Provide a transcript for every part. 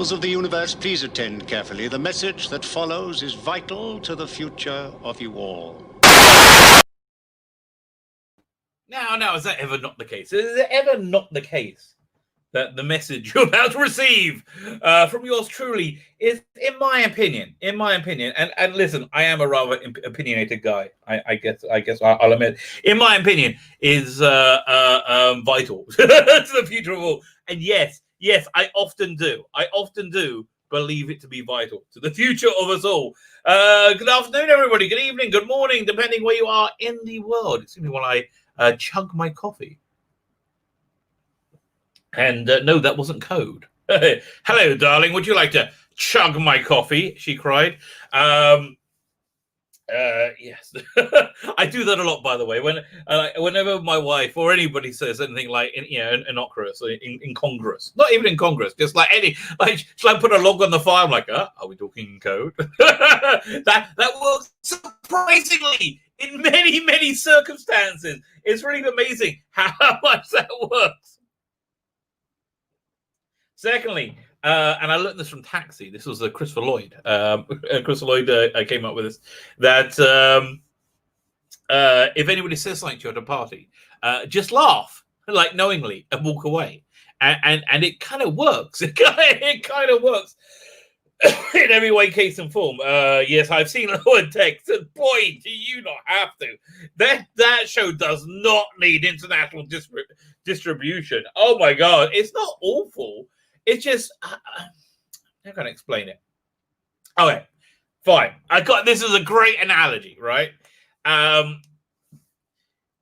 Peoples of the universe, please attend carefully. The message that follows is vital to the future of you all. Now, is that ever not the case? Is it ever not the case that the message you're about to receive from yours truly is, in my opinion, and listen, I am a rather opinionated guy. I guess I'll admit, in my opinion, is vital to the future of all. And yes, I often do believe it to be vital to the future of us all. Good afternoon, everybody. Good evening, good morning, depending where you are in the world. Excuse me while I chug my coffee. And no, that wasn't code. Hello, darling. Would you like to chug my coffee? She cried. Yes, I do that a lot, by the way. Whenever my wife or anybody says anything like, innocuous or incongruous, not even incongruous, just like shall I put a log on the fire? I'm like, are we talking code? that works surprisingly in many circumstances. It's really amazing how much that works. Secondly, and I learned this from Taxi. This was Christopher Lloyd. Christopher Lloyd came up with this. That if anybody says something to you at a party, just laugh, like knowingly, and walk away. And it kind of works. It kind of works in every way, case, and form. Yes, I've seen Lloyd text, and boy, do you not have to. That show does not need international distribution. Oh my God, it's not awful. It's just, how can I explain it? Okay, fine. This is a great analogy, right?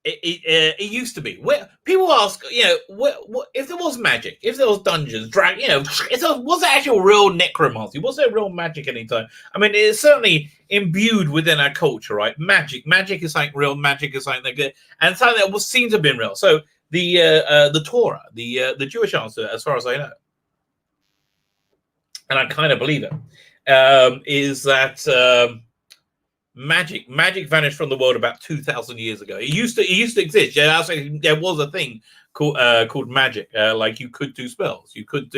It used to be where people ask, what if there was magic, if there was dungeons, was there actual real necromancy? Was there real magic anytime? I mean, it's certainly imbued within our culture, right? Magic is something real. Magic is something that good, and something that seems to have been real. So the Torah, the Jewish answer, as far as I know, and I kind of believe it, is that magic vanished from the world about 2,000 years ago. It used to exist. Yeah, there was a thing called magic. Like you could do spells. You could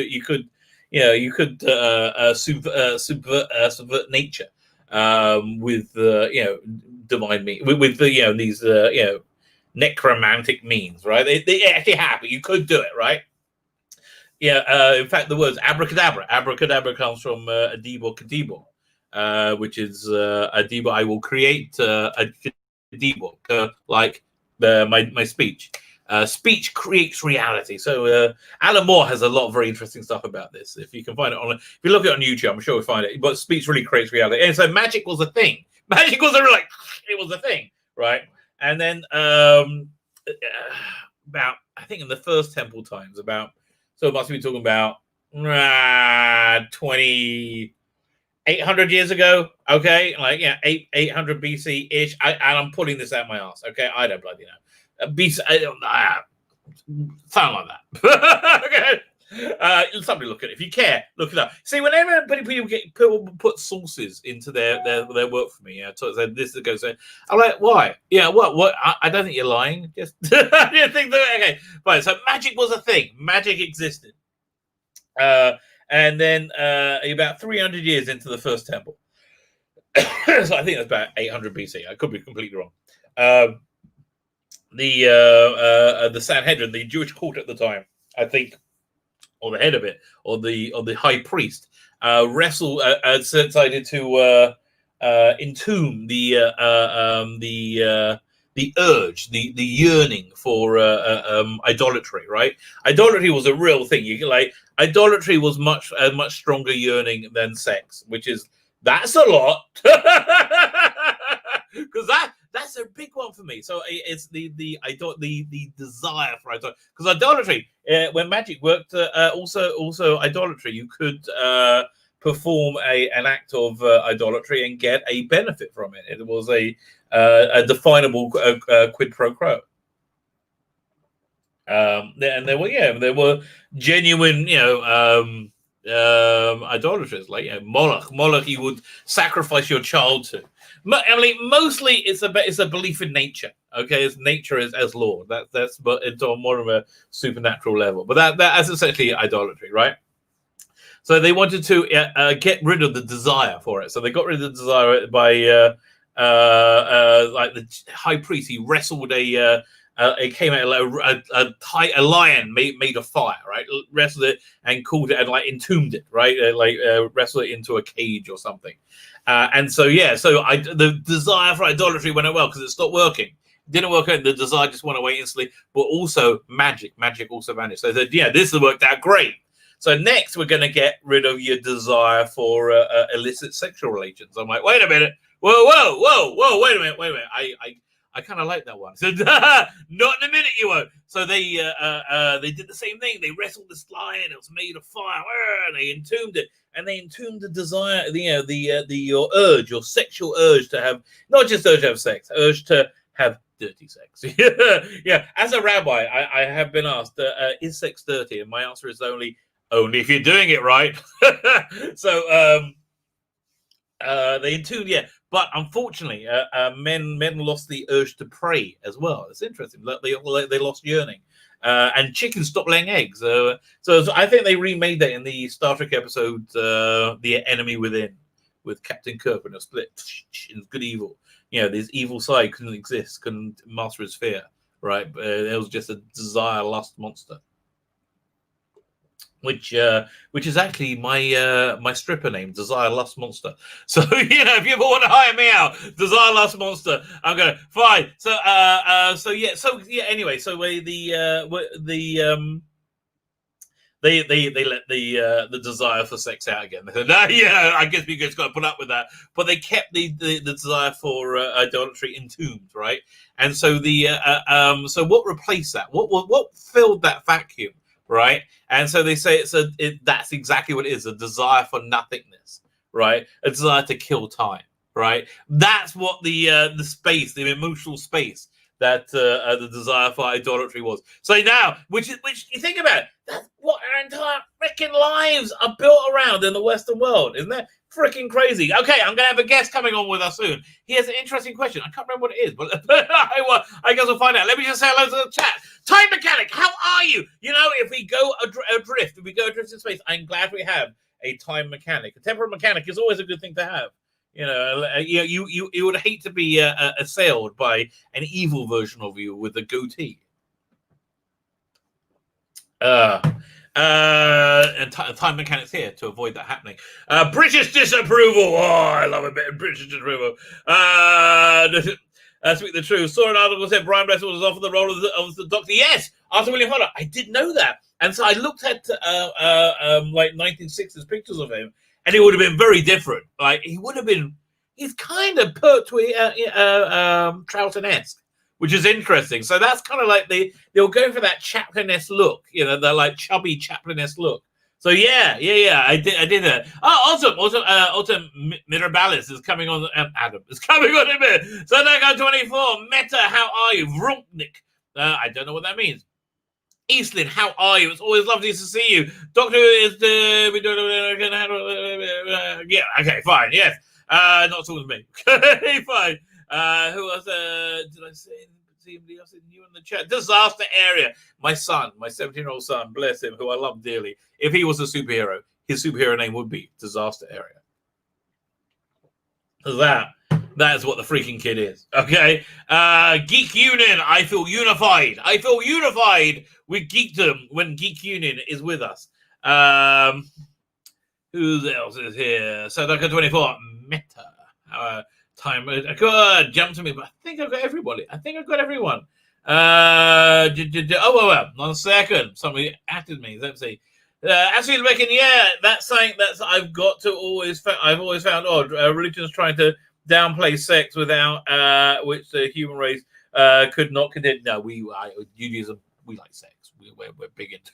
subvert nature with divine means, with these necromantic means, right? They actually happen. You could do it, right? Yeah, in fact, the words abracadabra comes from adibo kadibo, which is adibo. I will create a kadibo, like my speech. Speech creates reality. So Alan Moore has a lot of very interesting stuff about this. If you can find it on, if you look it on YouTube, I'm sure you'll find it. But speech really creates reality, and so magic was a thing. Magic was it was a thing, right? And then about, I think in the first temple times, so it must be talking about 800 years ago, okay? 800 BC ish. And I'm pulling this out my ass, okay? I don't bloody know. BC, something like that. Okay. Somebody look at it. If you care, look it up. See, whenever people put sources into their work for me, so this goes. I'm like, why? Yeah, what? I don't think you're lying. Just I didn't think that. Okay, fine. So magic was a thing. Magic existed, and then about 300 years into the first temple. So I think that's about 800 BC. I could be completely wrong. The Sanhedrin, the Jewish court at the time, I think, or the head of it, or the high priest, decided to entomb the urge, the yearning for idolatry. Right? Idolatry was a real thing. Idolatry was a much stronger yearning than sex, that's a lot, because that's a big one for me. So it's the desire for idolatry, because idolatry, when magic worked, also idolatry, you could perform an act of idolatry and get a benefit from it. It was a definable quid pro quo. And there were genuine, idolaters, like Moloch. You would sacrifice your child to. I mean, mostly it's a belief in nature. Okay, as nature as Lord. That's but it's on more of a supernatural level. But that's essentially idolatry, right? So they wanted to get rid of the desire for it. So they got rid of the desire by like the high priest. He wrestled it came out a lion made of fire, right? Wrestled it and called it and like entombed it, right? Wrestled it into a cage or something. And so the desire for idolatry went well because it stopped working. Didn't work out. The desire just went away instantly. But also magic also vanished. So they said, yeah, this has worked out great. So next we're going to get rid of your desire for illicit sexual relations. I'm like, wait a minute. Whoa, wait a minute. I kind of like that one. So not in a minute, you won't. So they did the same thing. They wrestled this lion. It was made of fire. And they entombed it. And they entombed the desire, your urge, your sexual urge to have, not just urge to have sex, urge to have dirty sex. Yeah. As a rabbi, I have been asked, is sex dirty? And my answer is only if you're doing it right. So they entombed, yeah. But unfortunately, men lost the urge to prey as well. It's interesting. They lost yearning. And chickens stopped laying eggs. So I think they remade that in the Star Trek episode The Enemy Within with Captain Kirk when it split in good evil. This evil side couldn't exist, couldn't master his fear, right? It was just a desire lust monster. Which is actually my stripper name, Desire Lust Monster. So if you ever want to hire me out, Desire Lust Monster, I'm gonna fine. Anyway, so they let the desire for sex out again. They said, I guess we just got to put up with that. But they kept the desire for idolatry entombed, right? And so so what replaced that? What filled that vacuum? Right, and so they say that's exactly what it is: a desire for nothingness, right? A desire to kill time, right? That's what the space, the emotional space that the desire for idolatry was. So now, which you think about it, that's what our entire freaking lives are built around in the Western world, isn't that freaking crazy? Okay, I'm gonna have a guest coming on with us soon. He has an interesting question. I can't remember what it is, but I guess we'll find out. Let me just say hello to the chat. Time Mechanic, how are you? If we go adrift in space, I'm glad we have a time mechanic. A temporal mechanic is always a good thing to have. You would hate to be assailed by an evil version of you with a goatee. And time mechanics here to avoid that happening. British disapproval. Oh, I love a bit of British disapproval. Speak the truth. Saw an article said Brian Blessed was offered the role of the Doctor. Yes, after William Hodder. I did know that, and so I looked at like 1960s pictures of him, and it would have been very different. Like he would have been. He's kind of Pertwee Troughton-esque, which is interesting. So that's kind of like they were going for that Chaplin-esque look, the like chubby Chaplin-esque look. So yeah, I did that. Oh, Autumn Mirabalis is coming on. Adam is coming on in a minute. So Nago 24, Meta, how are you? Vruknik, I don't know what that means. Eastlyn, how are you? It's always lovely to see you. Doctor is yeah, okay, fine, yes. Not talking to me. Fine. Who else? Did I say anybody else in you in the chat? Disaster area. My son, my 17-year-old son, bless him, who I love dearly. If he was a superhero, his superhero name would be Disaster Area. That is what the freaking kid is. Okay. Geek Union. I feel unified. I feel unified with geekdom when Geek Union is with us. Who else is here? Sadaka 24. Meta. Time. Good. Jump to me, but I think I've got everybody. I think I've got everyone. Well. 1 second. Somebody added me. Let's see. Actually, Rebecca, yeah, that's something that's I've got to I've always found odd. Religion's trying to downplay sex without which the human race could not condemn. No, Judaism, we like sex. We're big into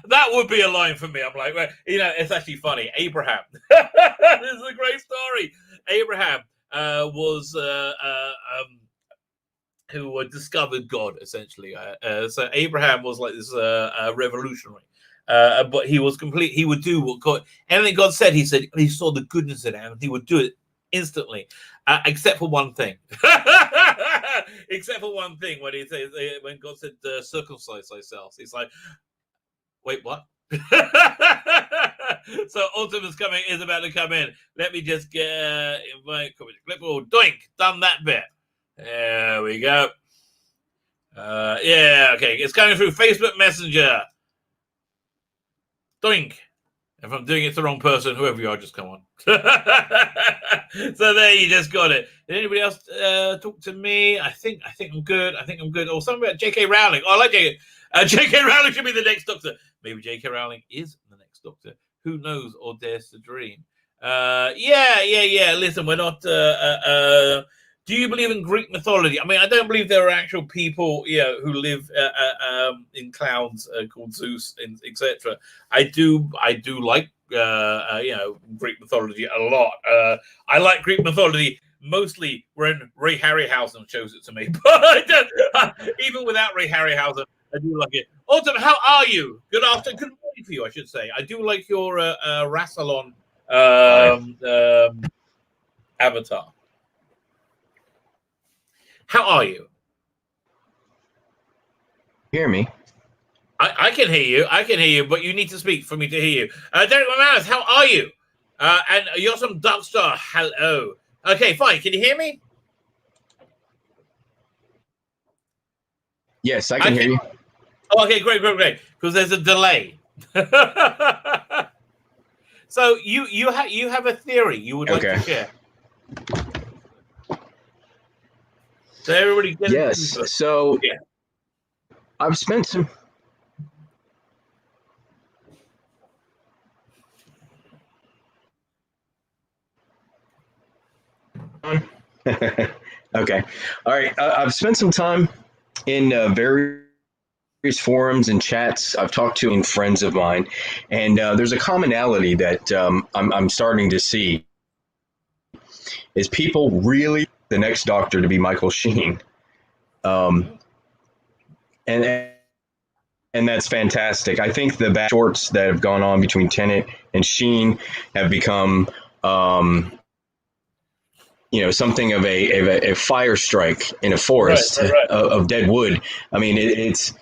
that would be a line for me. I'm like, well, it's actually funny. Abraham, this is a great story. Abraham was who discovered God essentially. So Abraham was like this revolutionary. But he was complete. He would do what God, anything God said. He said he saw the goodness in it, and he would do it instantly, except for one thing. Except for one thing, when God said circumcise thyself, he's like, Wait, what? So Ultima's is about to come in. Let me just get invite clipboard. Doink, done that bit. There we go. Yeah, okay. It's coming through Facebook Messenger. Doink. If I'm doing it to the wrong person, whoever you are, just come on. So there, you just got it. Did anybody else talk to me? I think I'm good. Oh, something about J.K. Rowling. Oh, I like J.K. J.K. Rowling should be the next Doctor. Maybe J.K. Rowling is the next Doctor. Who knows or dares to dream? Yeah. Listen, we're not. Do you believe in Greek mythology? I mean, I don't believe there are actual people, who live in clouds called Zeus, etc. I do like, Greek mythology a lot. I like Greek mythology mostly when Ray Harryhausen shows it to me. But even without Ray Harryhausen, I do like it. Autumn, how are you? Good afternoon. Good morning for you, I should say. I do like your Rassilon avatar. How are you? Hear me? I can hear you, but you need to speak for me to hear you. Derek McManus, how are you? And you're some Darkstar. Hello. Okay, fine. Can you hear me? Yes, I can hear you. Oh, okay, great. Because there's a delay. So you have a theory you would like to share. So everybody get yes. So I've spent some. Okay. All right. I've spent some time in various forums and chats. I've talked to friends of mine, and there's a commonality that I'm starting to see is people really the next Doctor to be Michael Sheen, and that's fantastic. I think the back shorts that have gone on between Tennant and Sheen have become something of a fire strike in a forest of dead wood. I mean, it's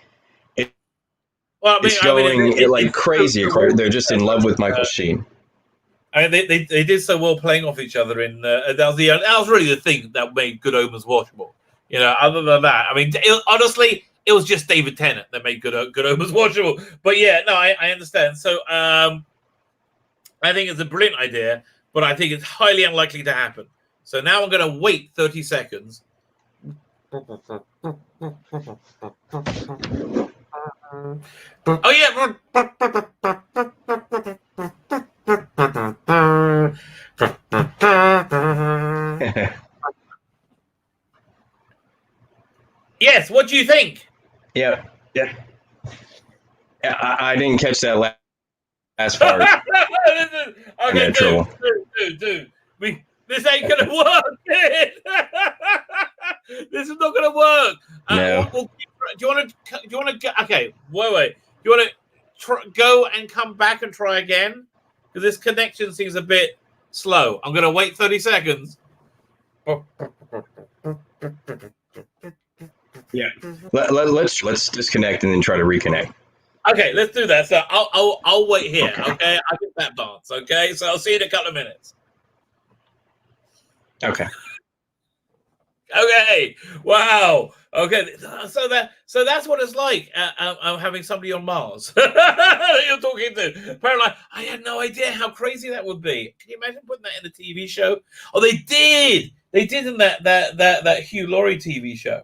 going like crazy. They're just in love with Michael Sheen. I mean, they did so well playing off each other in that was really the thing that made Good Omens watchable. Other than that, I mean, honestly, it was just David Tennant that made Good Omens watchable. But yeah, no, I understand. So I think it's a brilliant idea, but I think it's highly unlikely to happen. So now I'm going to wait 30 seconds. Oh yeah. Yes, what do you think? Yeah. I didn't catch that last part. Okay, dude. This ain't gonna work, kid. This is not gonna work. No. Do you want to? Okay, wait. Do you want to go and come back and try again? Because this connection seems a bit slow. I'm gonna wait 30 seconds. Yeah. Let's disconnect and then try to reconnect. Okay, let's do that. So I'll wait here. Okay, I get that dance. Okay, so I'll see you in a couple of minutes. Okay. Okay. Wow. Okay. So that's what it's like. Having somebody on Mars that you're talking to. Apparently, I had no idea how crazy that would be. Can you imagine putting that in a TV show? Oh, they did. They did in that Hugh Laurie TV show.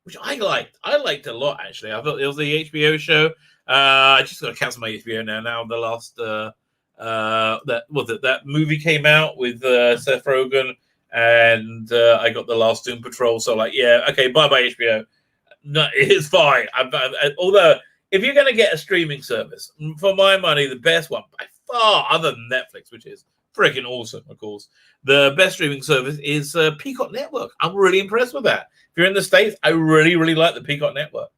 Which I liked. I liked a lot, actually. I thought it was the HBO show. I just got to cancel my HBO now. Now the last that movie came out with Seth Rogen, and I got the last Doom Patrol. So okay, bye HBO. No, it's fine. Although if you're going to get a streaming service, for my money, the best one by far, other than Netflix, which is freaking awesome, of course, the best streaming service is Peacock Network. I'm really impressed with that. If you're in the States, I really, really like the Peacock Network.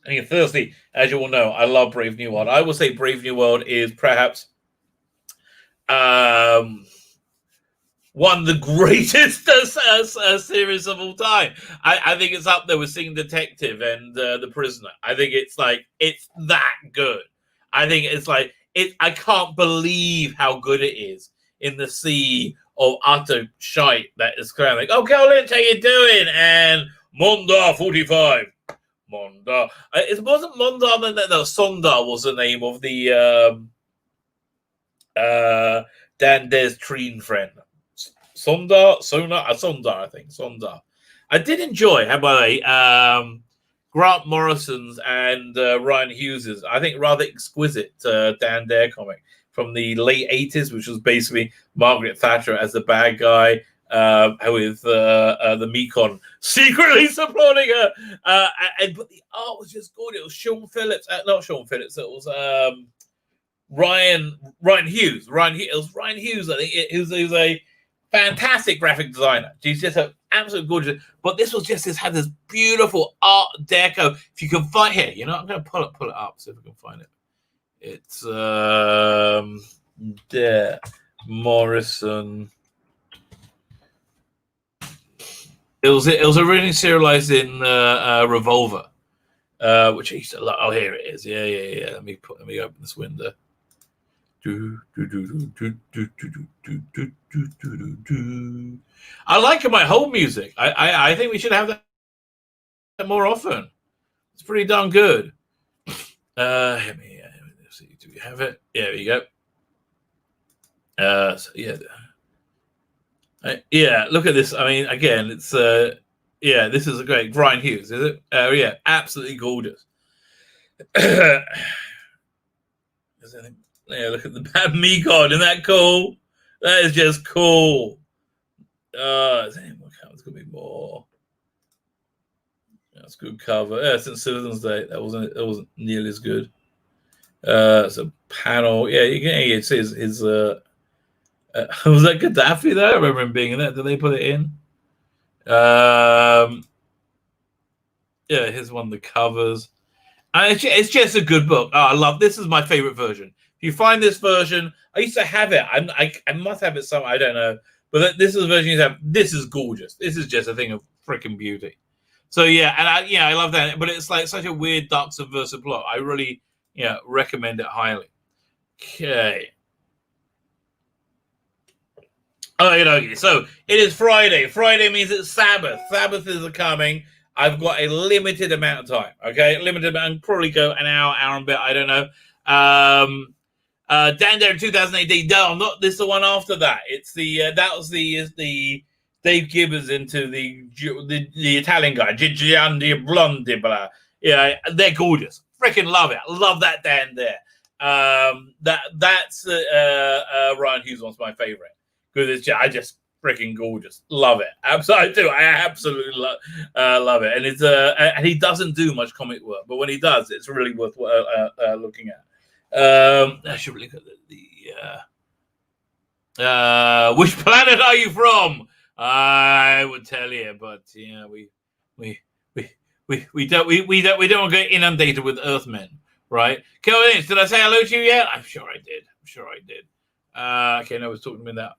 And firstly, as you all know, I love Brave New World. I will say Brave New World is perhaps one one of the greatest series of all time. I think it's up there with Sing Detective and The Prisoner. I think it's that good. I think it's like I can't believe how good it is in the sea of utter shite that is kind of like, oh, Colin, how you doing? And Mondar 45. Mondar. It wasn't Mondar, no, Sondar was the name of the Dan Des Treen friend. Sondar, I think. Sondar. I did enjoy, how about Grant Morrison's and Ryan Hughes's, I think, rather exquisite Dan Dare comic from the late 80s, which was basically Margaret Thatcher as the bad guy, with the Mekon secretly supporting her. But the art was just good. It was Sean Phillips, not Sean Phillips, it was Ryan Hughes. It was Ryan Hughes, I think. He was a fantastic graphic designer. He's just an absolute gorgeous. But this had this beautiful art deco. If you can find here, I'm going to pull it up, see if I can find it. It's there, Morrison. It was originally serialized in Revolver, which I used to love. Oh, here it is. Yeah. Let me open this window. I like my whole music. I think we should have that more often. It's pretty darn good. Let me see. Do we have it? Yeah, there you go. Look at this. I mean, again, it's this is a great Brian Hughes, is it? Yeah, absolutely gorgeous. Yeah, look at the bad Mekon. Isn't that cool? That is just cool. There's gonna be more. That's a good cover. Yeah, since Citizens Day, that wasn't nearly as good. It's a panel. Yeah, you can see his was that Gaddafi there? I remember him being in that. Did they put it in? Yeah, here's one of the covers. And it's just a good book. Oh, I love this. Is my favorite version. If you find this version, I used to have it. I must have it somewhere. I don't know. But this is the version you have. This is gorgeous. This is just a thing of freaking beauty. So yeah, and I love that. But it's like such a weird, dark, subversive plot. I really, recommend it highly. Okay. Okay. So it is Friday. Friday means it's Sabbath. Sabbath is coming. I've got a limited amount of time. Okay, limited amount. Probably go an hour and a bit. I don't know. Dan Dare 2008. No, not this. The one after that. It's the that was the Dave Gibbons into the Italian guy, Gianni Blondi, blah. Yeah, they're gorgeous. Freaking love it. Love that Dan Dare. That's Ryan Hughes one's my favorite because I just freaking gorgeous. Love it. Absolutely, I do. I absolutely love it. And it's and he doesn't do much comic work, but when he does, it's really worth looking at. I should look at the which planet are you from? I would tell you, but we don't want to get inundated with Earthmen, right? Colin, did I say hello to you yet? I'm sure I did. Okay, no one's talking to me now.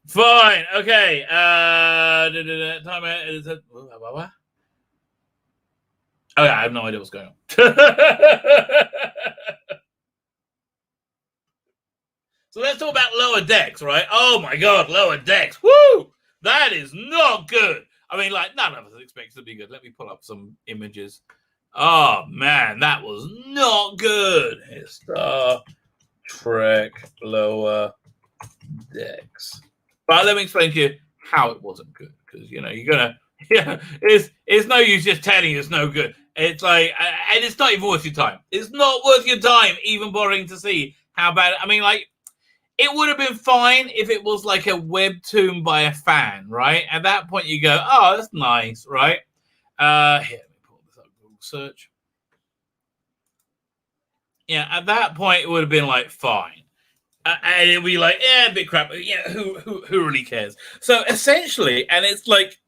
Fine. Okay. Time out. What? Oh, yeah, I have no idea what's going on. So let's talk about Lower Decks, right? Oh my God, Lower Decks. Woo! That is not good. I mean, like, none of us expect it to be good. Let me pull up some images. Oh man, that was not good. It's Star Trek Lower Decks. But let me explain to you how it wasn't good, because you're gonna, it's no use just telling you it's no good. It's like, and it's not even worth your time. It's not worth your time even bothering to see how bad. I mean, like, it would have been fine if it was like a webtoon by a fan, right? At that point, you go, oh, that's nice, right? Here, let me pull this up, Google search. Yeah, at that point, it would have been like fine. And it'll be like, a bit crap. Yeah, who really cares? So essentially, and it's like,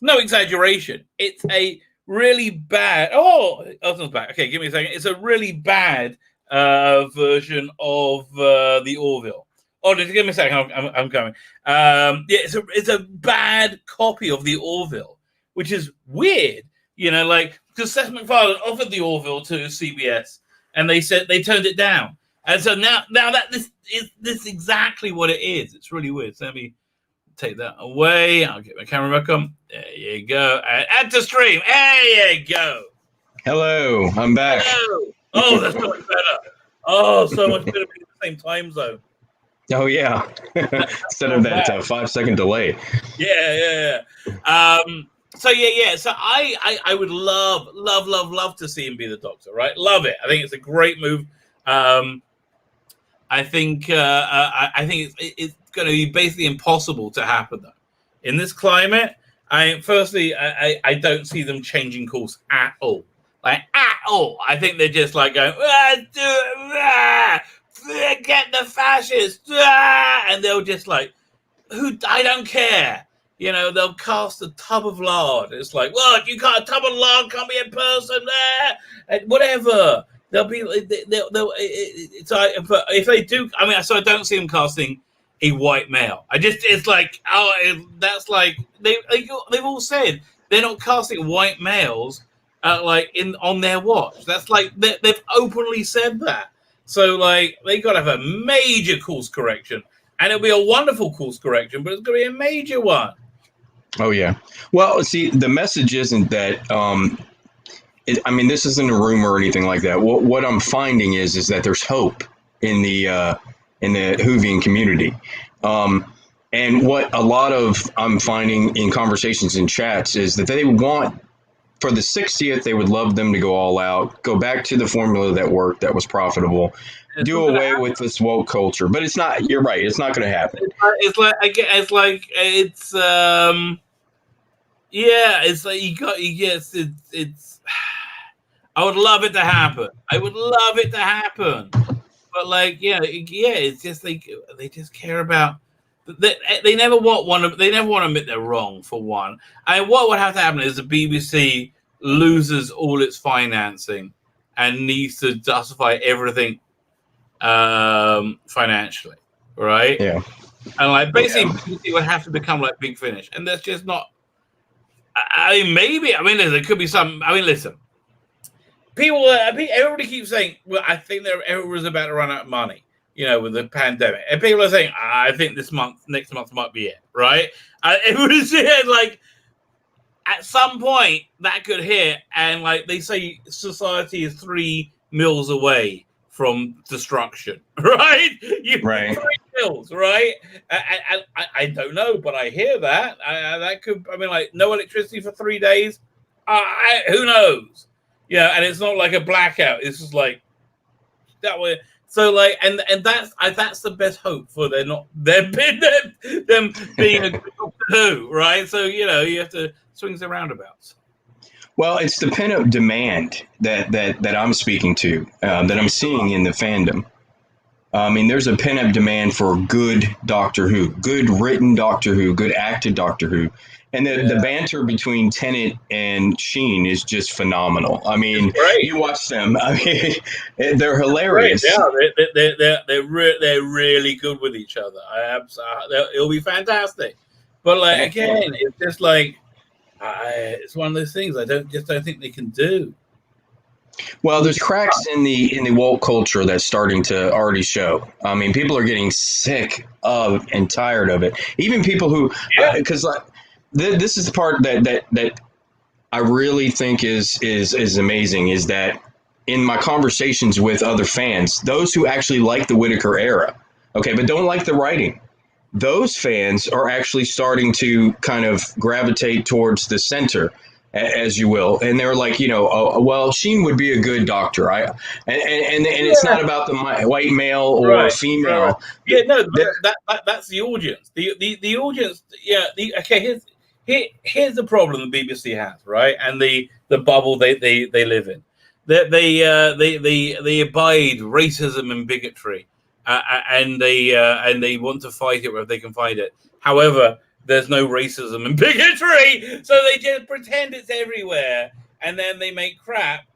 no exaggeration, it's a really bad. Oh, Elton's back. Okay, give me a second. It's a really bad version of the Orville. Oh, just give me a second. I'm going. Yeah, it's a bad copy of the Orville, which is weird. Like because Seth MacFarlane offered the Orville to CBS, and they said they turned it down. And so now that this is exactly what it is. It's really weird. So let me take that away. I'll get my camera back on. There you go. And add to stream. There you go. Hello, I'm back. Hello. Oh, that's so much better. Oh, so much better being in the same time zone. Oh yeah, instead of that 5-second delay. Yeah. So yeah. So I would love to see him be the Doctor. Right, love it. I think it's a great move. I think it's going to be basically impossible to happen though in this climate. I don't see them changing course at all. Like at all. I think they're just like going, get the fascists, and they'll just like, I don't care. They'll cast a tub of lard. It's like, what? You got a tub of lard? Can't be a person there, and whatever. They'll be. But if they do, so I don't see them casting a white male. It's like, that's like they've all said they're not casting white males. On their watch. That's like they've openly said that. So like they got to have a major course correction, and it'll be a wonderful course correction, but it's going to be a major one. Oh yeah. Well, see, the message isn't that. This isn't a rumor or anything like that. What I'm finding is that there's hope in the Whovian community, and what a lot of I'm finding in conversations in chats is that they want. For the 60th, they would love them to go all out, go back to the formula that worked, that was profitable, do away with this woke culture. But it's not. You're right. It's not going to happen. It's like you got. Yes, it's. I would love it to happen. But it's just they just care about. They never want to admit they're wrong for one. And what would have to happen is the BBC loses all its financing and needs to justify everything financially, right? Yeah. And basically BBC would have to become like Big Finish, and that's just not. There could be some. listen. Everybody keeps saying, well, I think everyone's about to run out of money. With the pandemic, and people are saying, I think next month might be it, right? Everybody's saying, like, at some point that could hit, and like they say, society is 3 meals away from destruction, right? Right. 3 meals, right? I don't know, but I hear that. That could, no electricity for 3 days. Who knows? Yeah, and it's not like a blackout. It's just like that way. So like, and that's the best hope for them being a good Doctor Who, right? So you have to swing the roundabouts. Well, it's the pent-up demand that I'm speaking to, that I'm seeing in the fandom. There's a pent-up demand for good Doctor Who, good written Doctor Who, good acted Doctor Who. And the banter between Tennant and Sheen is just phenomenal. You watch them. They're hilarious. Yeah, they're really good with each other. It'll be fantastic. But like again, it's just like it's one of those things I don't think they can do. Well, there's cracks in the woke culture that's starting to already show. People are getting sick of and tired of it. Even people who, because this is the part that I really think is amazing, is that in my conversations with other fans, those who actually like the Whittaker era, okay, but don't like the writing, those fans are actually starting to kind of gravitate towards the center, as you will, and they're like, well, Sheen would be a good Doctor. And it's not about the white male or female. Right. Yeah, no, that's the audience. The audience. Yeah. Here's the problem the BBC has, right, and the bubble they live in. They abide racism and bigotry, and they want to fight it where they can fight it. However, there's no racism and bigotry, so they just pretend it's everywhere, and then they make crap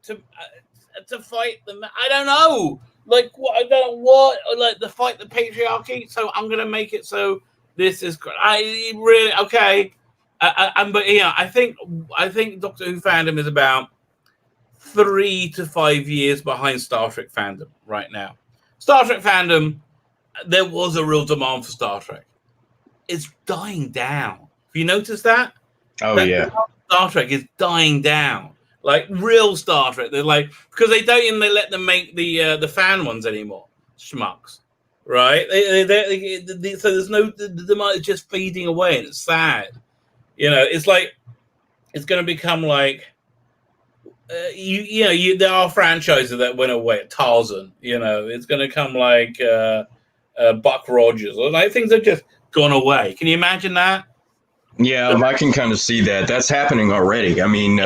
to fight them. I don't know. Like what? I don't know what. Like the fight the patriarchy. So I'm gonna make it so this is. I really okay. But yeah, I think Doctor Who fandom is about 3 to 5 years behind Star Trek fandom right now. Star Trek fandom, there was a real demand for Star Trek. It's dying down. Have you noticed that? Oh yeah. Star Trek is dying down. Like real Star Trek, they're like because they don't even let them make the fan ones anymore. Schmucks, right? So there's no the demand is just fading away, and it's sad. You know, it's like it's going to become like there are franchises that went away. Tarzan, you know, it's going to come like Buck Rogers, or like things have just gone away. Can you imagine that? Yeah, I can kind of see that. That's happening already. I mean,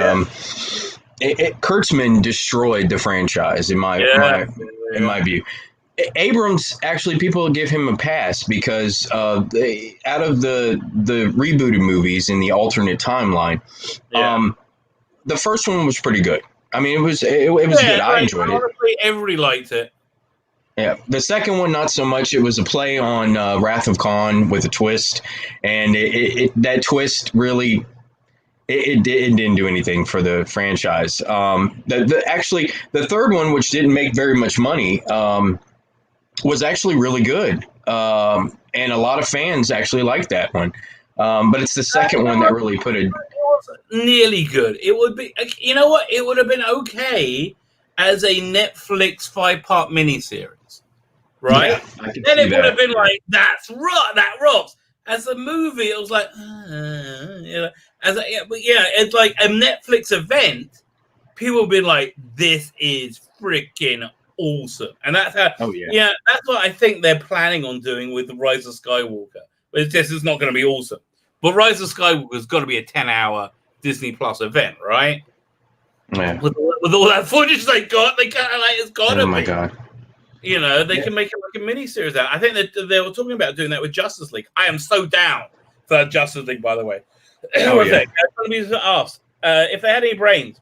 Kurtzman destroyed the franchise in my view. Abrams, actually, people give him a pass because out of the rebooted movies in the alternate timeline, the first one was pretty good. I mean, it was good. I enjoyed it. Honestly, everybody liked it. Yeah, the second one not so much. It was a play on Wrath of Khan with a twist, and that twist really it didn't do anything for the franchise. Actually, the third one, which didn't make very much money, was actually really good, and a lot of fans actually liked that one. But it's the second one that really put it. It was nearly good. It would be, you know what? It would have been okay as a Netflix 5-part miniseries, right? Yeah, then it would have been like that rocks. As a movie, it was like, you know, it's like a Netflix event. People would be like, "This is freaking awesome," and that's how. Oh yeah. That's what I think they're planning on doing with the Rise of Skywalker. But this is not going to be awesome. But Rise of Skywalker has got to be a 10-hour Disney Plus event, right? Yeah. With all that footage they got, they kind of like it's got to be. Oh my god. You know, they can make it like a miniseries out. I think that they were talking about doing that with Justice League. I am so down for Justice League, by the way. Oh, yeah. If they had any brains,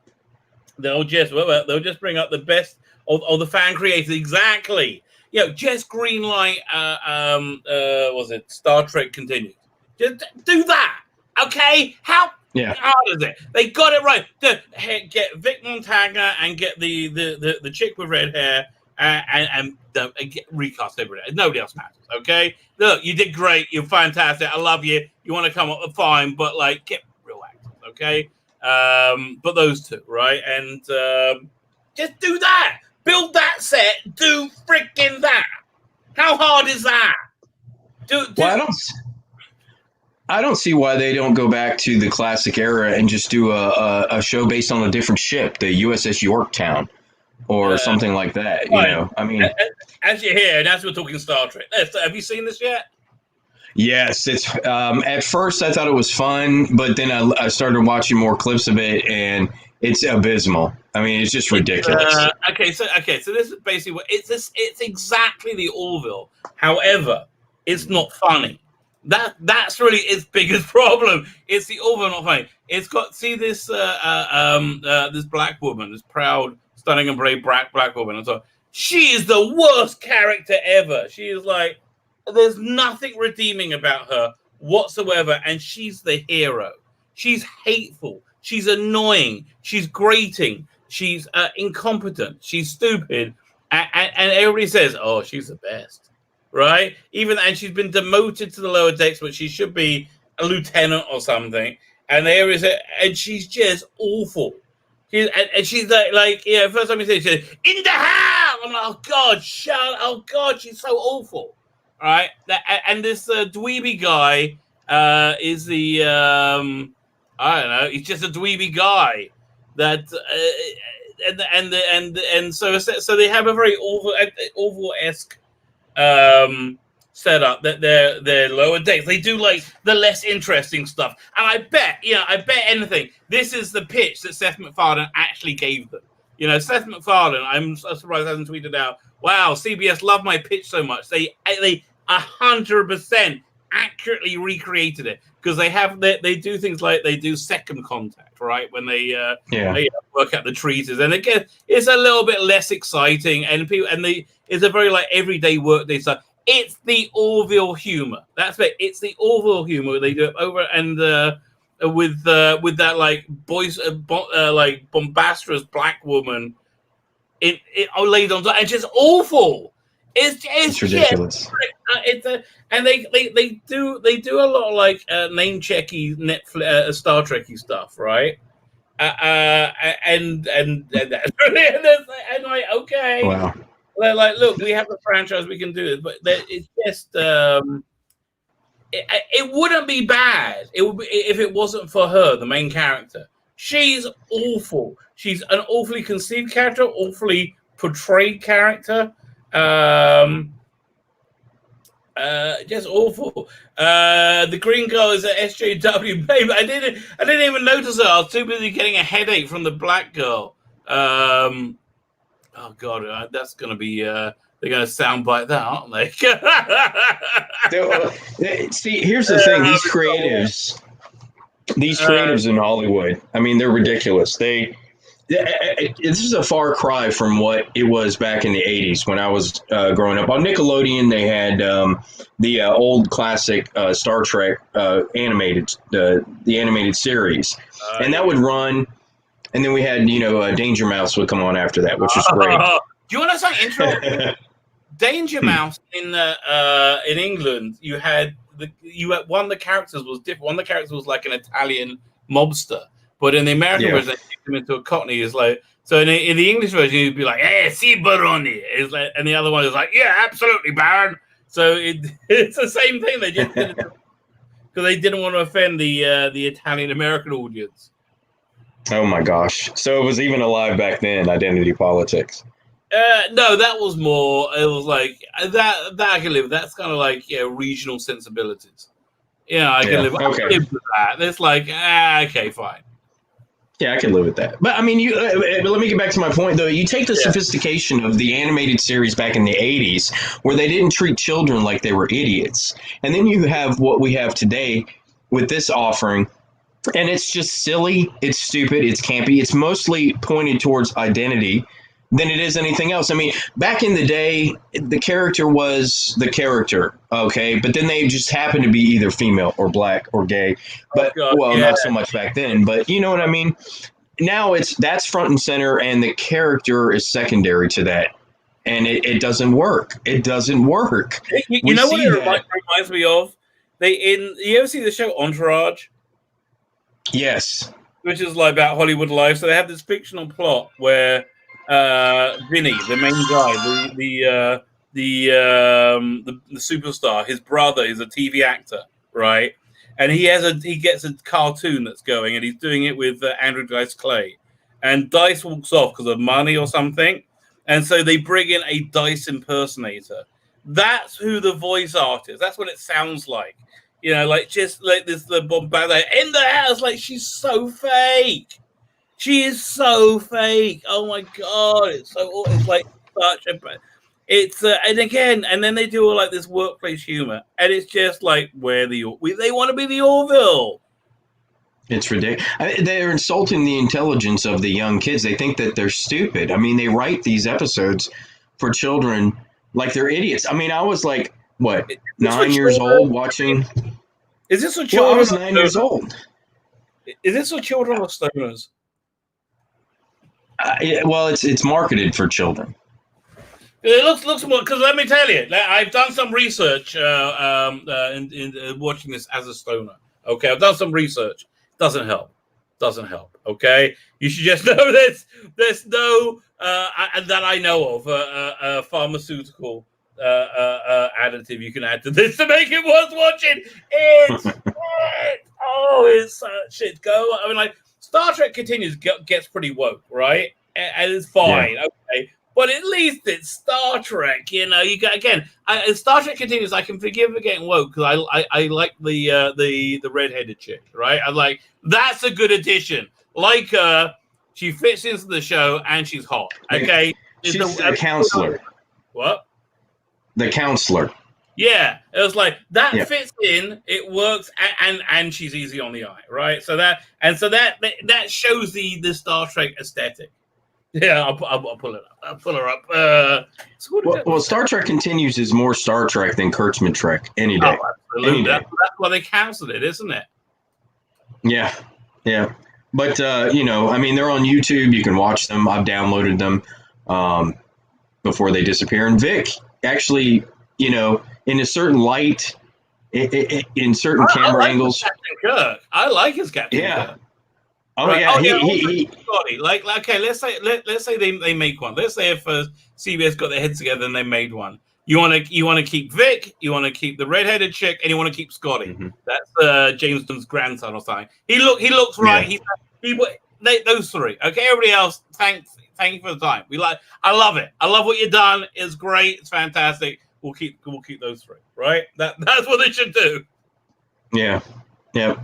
they'll just bring up the best of the fan creators. Exactly. You know, just greenlight. Was it Star Trek Continues? Just do that. Okay. How hard is it? They got it right. Get Vic Montagna and get the chick with red hair. And get recast everybody. Nobody else matters. Okay, look, you did great. You're fantastic. I love you. You want to come up, fine, but like get real actors. Okay, but those two, right? And just do that. Build that set. Do freaking that. How hard is that? Well, I don't see why they don't go back to the classic era and just do a show based on a different ship, the USS Yorktown. Or something like that, you know. I mean, as you're here, and as we're talking Star Trek, have you seen this yet? Yes, it's. At first, I thought it was fun, but then I started watching more clips of it, and it's abysmal. I mean, it's just ridiculous. Okay, so this is basically what it's exactly the Orville. However, it's not funny. That's really its biggest problem. It's the Orville not funny. It's got this this black woman, this proud, stunning and brave black woman. And so she is the worst character ever. She is like, there's nothing redeeming about her whatsoever, and she's the hero. She's hateful. She's annoying. She's grating. She's incompetent. She's stupid, and everybody says, "Oh, she's the best," right? And she's been demoted to the lower decks, but she should be a lieutenant or something. And and she's just awful. She's like, first time you see her, she's like, "In the house!" I'm like, "Oh God, oh God, she's so awful." All right, and this dweeby guy is the I don't know. He's just a dweeby guy that and so they have a very Orville-esque setup that they're lower decks. They do like the less interesting stuff, and I bet anything this is the pitch that Seth MacFarlane actually gave them. Seth MacFarlane, I'm so surprised he hasn't tweeted out, "Wow, CBS love my pitch so much. They 100% accurately recreated it because they do things like they do second contact, right? When they work out the treaties, and again, it's a little bit less exciting, and it's a very like everyday workday stuff. It's the Orville humor. That's it. It's the Orville humor. They do it over and with that like like bombastic black woman it laid on top, and just awful. It's ridiculous. And they do a lot of like name checky Netflix Star Trekky stuff, right? And like okay, wow. They're like, look, we have the franchise, we can do it, but it's just it wouldn't be bad. It would be if it wasn't for her, the main character. She's awful. She's an awfully conceived character, awfully portrayed character. Just awful. The green girl is at SJW. Babe, I didn't even notice her. I was too busy getting a headache from the black girl. Oh god, that's gonna be. They're gonna soundbite that, aren't they? See, here's the thing: these creatives in Hollywood. I mean, they're ridiculous. This is a far cry from what it was back in the 80s when I was growing up. On Nickelodeon, they had the old classic Star Trek animated, the animated series, and that would run. And then we had, Danger Mouse would come on after that, which was great. Do you want to say intro? Danger Mouse in England, you had one of the characters was different. One of the characters was like an Italian mobster, but in the American version, they changed him into a Cockney. It's like so in the English version, you'd be like, "Hey, si Baroni," it's like, and the other one is like, "Yeah, absolutely, Baron." So it's the same thing. They just did it because they didn't want to offend the Italian American audience. Oh my gosh! So it was even alive back then. Identity politics. No, that was more. It was like that I can live with. That's kind of like regional sensibilities. I can live. I can live with that. It's like okay, fine. Yeah, I can live with that. But I mean, but let me get back to my point though. You take the sophistication of the animated series back in the 80s, where they didn't treat children like they were idiots, and then you have what we have today with this offering. And it's just silly, it's stupid, it's campy. It's mostly pointed towards identity than it is anything else. I mean, back in the day, the character was the character, okay? But then they just happened to be either female or black or gay. But, not so much back then, but you know what I mean? Now that's front and center, and the character is secondary to that. And it doesn't work. It doesn't work. You know what it reminds me of? You ever see the show Entourage? Yes. Which is like about Hollywood life. So they have this fictional plot where Vinny, the main guy, the superstar, his brother is a TV actor, right? And he gets a cartoon that's going, and he's doing it with Andrew Dice Clay. And Dice walks off because of money or something. And so they bring in a Dice impersonator. That's who the voice artist. That's what it sounds like. Just like this, the bombard in the house. Like she's so fake. She is so fake. Oh my god, it's like such a. It's and then they do all like this workplace humor, and it's just like they want to be the Orville. It's ridiculous. They're insulting the intelligence of the young kids. They think that they're stupid. I mean, they write these episodes for children like they're idiots. I mean, I was like, what, 9 years old watching? Is this for children? I was 9 years old. Is this for children or stoners? It's marketed for children. It looks more, because let me tell you, I've done some research in watching this as a stoner. Okay, I've done some research. Doesn't help. Okay, you should just know there's no that I know of a pharmaceutical additive you can add to this to make it worth watching. It's it's such it go. I mean, like Star Trek Continues gets pretty woke, right? And it's fine, okay. But at least it's Star Trek, you got Star Trek Continues. I can forgive for getting woke because I like the redheaded chick, right? I'm like, that's a good addition. Like she fits into the show and she's hot. Okay, she's the counselor. What? The counselor. Yeah, it was like that Yeah. fits in, it works, and she's easy on the eye, right? So that shows the Star Trek aesthetic. Yeah, I'll pull it up. I'll pull her up. So Well, Star Trek Continues is more Star Trek than Kurtzman Trek any day. Absolutely. Any day. That's why they canceled it, isn't it? Yeah, yeah. But you know, I mean, they're on YouTube. You can watch them. I've downloaded them before they disappear. And Vic actually, you know, in a certain light, in certain camera angles. Captain Kirk. I like his Captain Kirk. Oh right. Yeah, he like okay. Let's say they make one. Let's say if CBS got their heads together and they made one. You want to keep Vic. You want to keep the redheaded chick, and you want to keep Scotty. Mm-hmm. That's James Dunn's grandson or something. He looks right. Yeah. Those three. Okay, everybody else. Thank you for the time. I love it. I love what you've done. It's great. It's fantastic. We'll keep those three. Right. That's what they should do. Yeah. Yeah.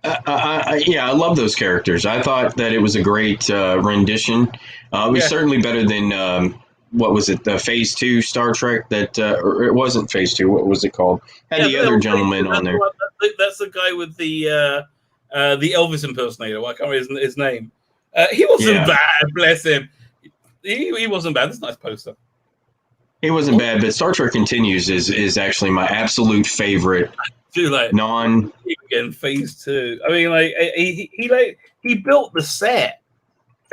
I love those characters. I thought that it was a great rendition. It was certainly better than what was it? The Phase 2 Star Trek that, or it wasn't Phase 2. What was it called? Had the other gentleman on there. That's the guy with the Elvis impersonator. I can't remember his name. He wasn't bad. Bless him. He wasn't bad. That's a nice poster. He wasn't bad, but Star Trek Continues is actually my absolute favorite. Dude, like again, Phase 2. I mean, like he built the set.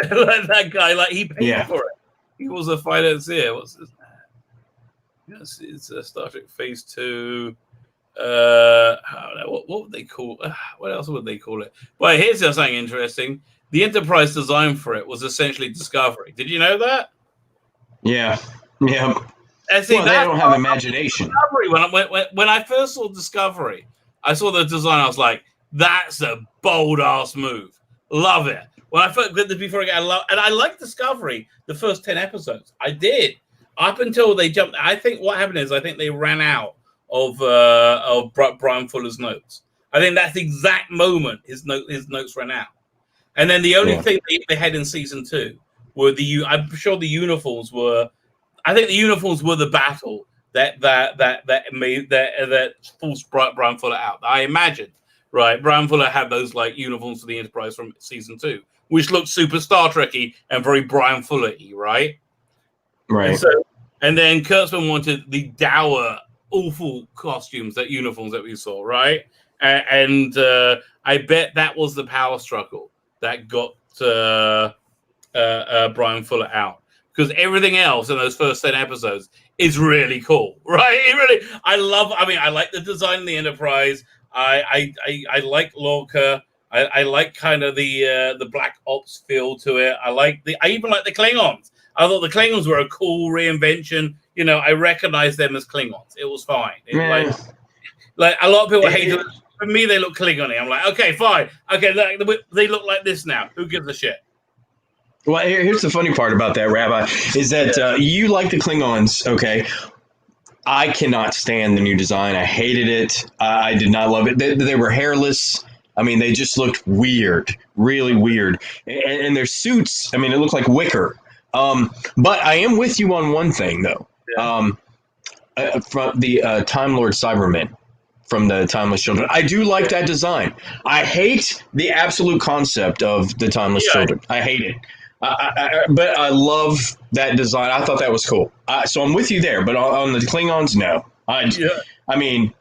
Like that guy, like he paid for it. He was a financier. What's his name? Yes, it's Star Trek Phase 2. I don't know what would they call? What else would they call it? But here's something interesting. The Enterprise design for it was essentially Discovery. Did you know that? Yeah. See, well, they don't have imagination. When I first saw Discovery, I saw the design. I was like, "That's a bold ass move. Love it." When I first I liked Discovery the first 10 episodes. I did up until they jumped. I think what happened is they ran out of Brian Fuller's notes. I think that's the exact moment his notes ran out. And then the only thing they had in season 2 were I'm sure the uniforms were. I think the uniforms were the battle that forced Brian Fuller out. I imagine, right? Brian Fuller had those like uniforms for the Enterprise from season 2, which looked super Star Trek-y and very Brian Fuller-y, right? Right. And then Kurtzman wanted the dour, awful uniforms that we saw, right? And I bet that was the power struggle that got Brian Fuller out. Because everything else in those first 10 episodes is really cool, right? I like the design of the Enterprise. I like Lorca. I like kind of the Black Ops feel to it. I even like the Klingons. I thought the Klingons were a cool reinvention. You know, I recognized them as Klingons. It was fine. Like a lot of people hate them. For me, they look Klingon-y. I'm like, okay, fine. Okay, they look like this now. Who gives a shit? Well, here's the funny part about that, Rabbi, is that you like the Klingons, okay? I cannot stand the new design. I hated it. I did not love it. They were hairless. I mean, they just looked weird, really weird. And their suits, I mean, it looked like wicker. But I am with you on one thing, though. From the Timelord Cybermen from the Timeless Children. I do like that design. I hate the absolute concept of the Timeless Children. I hate it. But I love that design. I thought that was cool. So I'm with you there. But on the Klingons, no. I mean,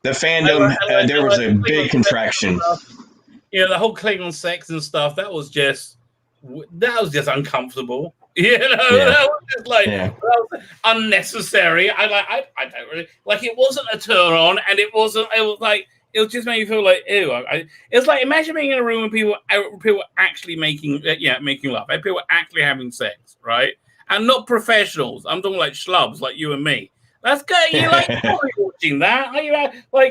the fandom, there was a big contraction. The whole Klingon sex and stuff, that was just uncomfortable. That was just that was unnecessary. I don't really like. It wasn't a turn on, and it was like. It just made me feel like, ew. It's like, imagine being in a room with people actually making love. People actually having sex, right? And not professionals. I'm talking like schlubs like you and me. That's good. You like watching that? Are you I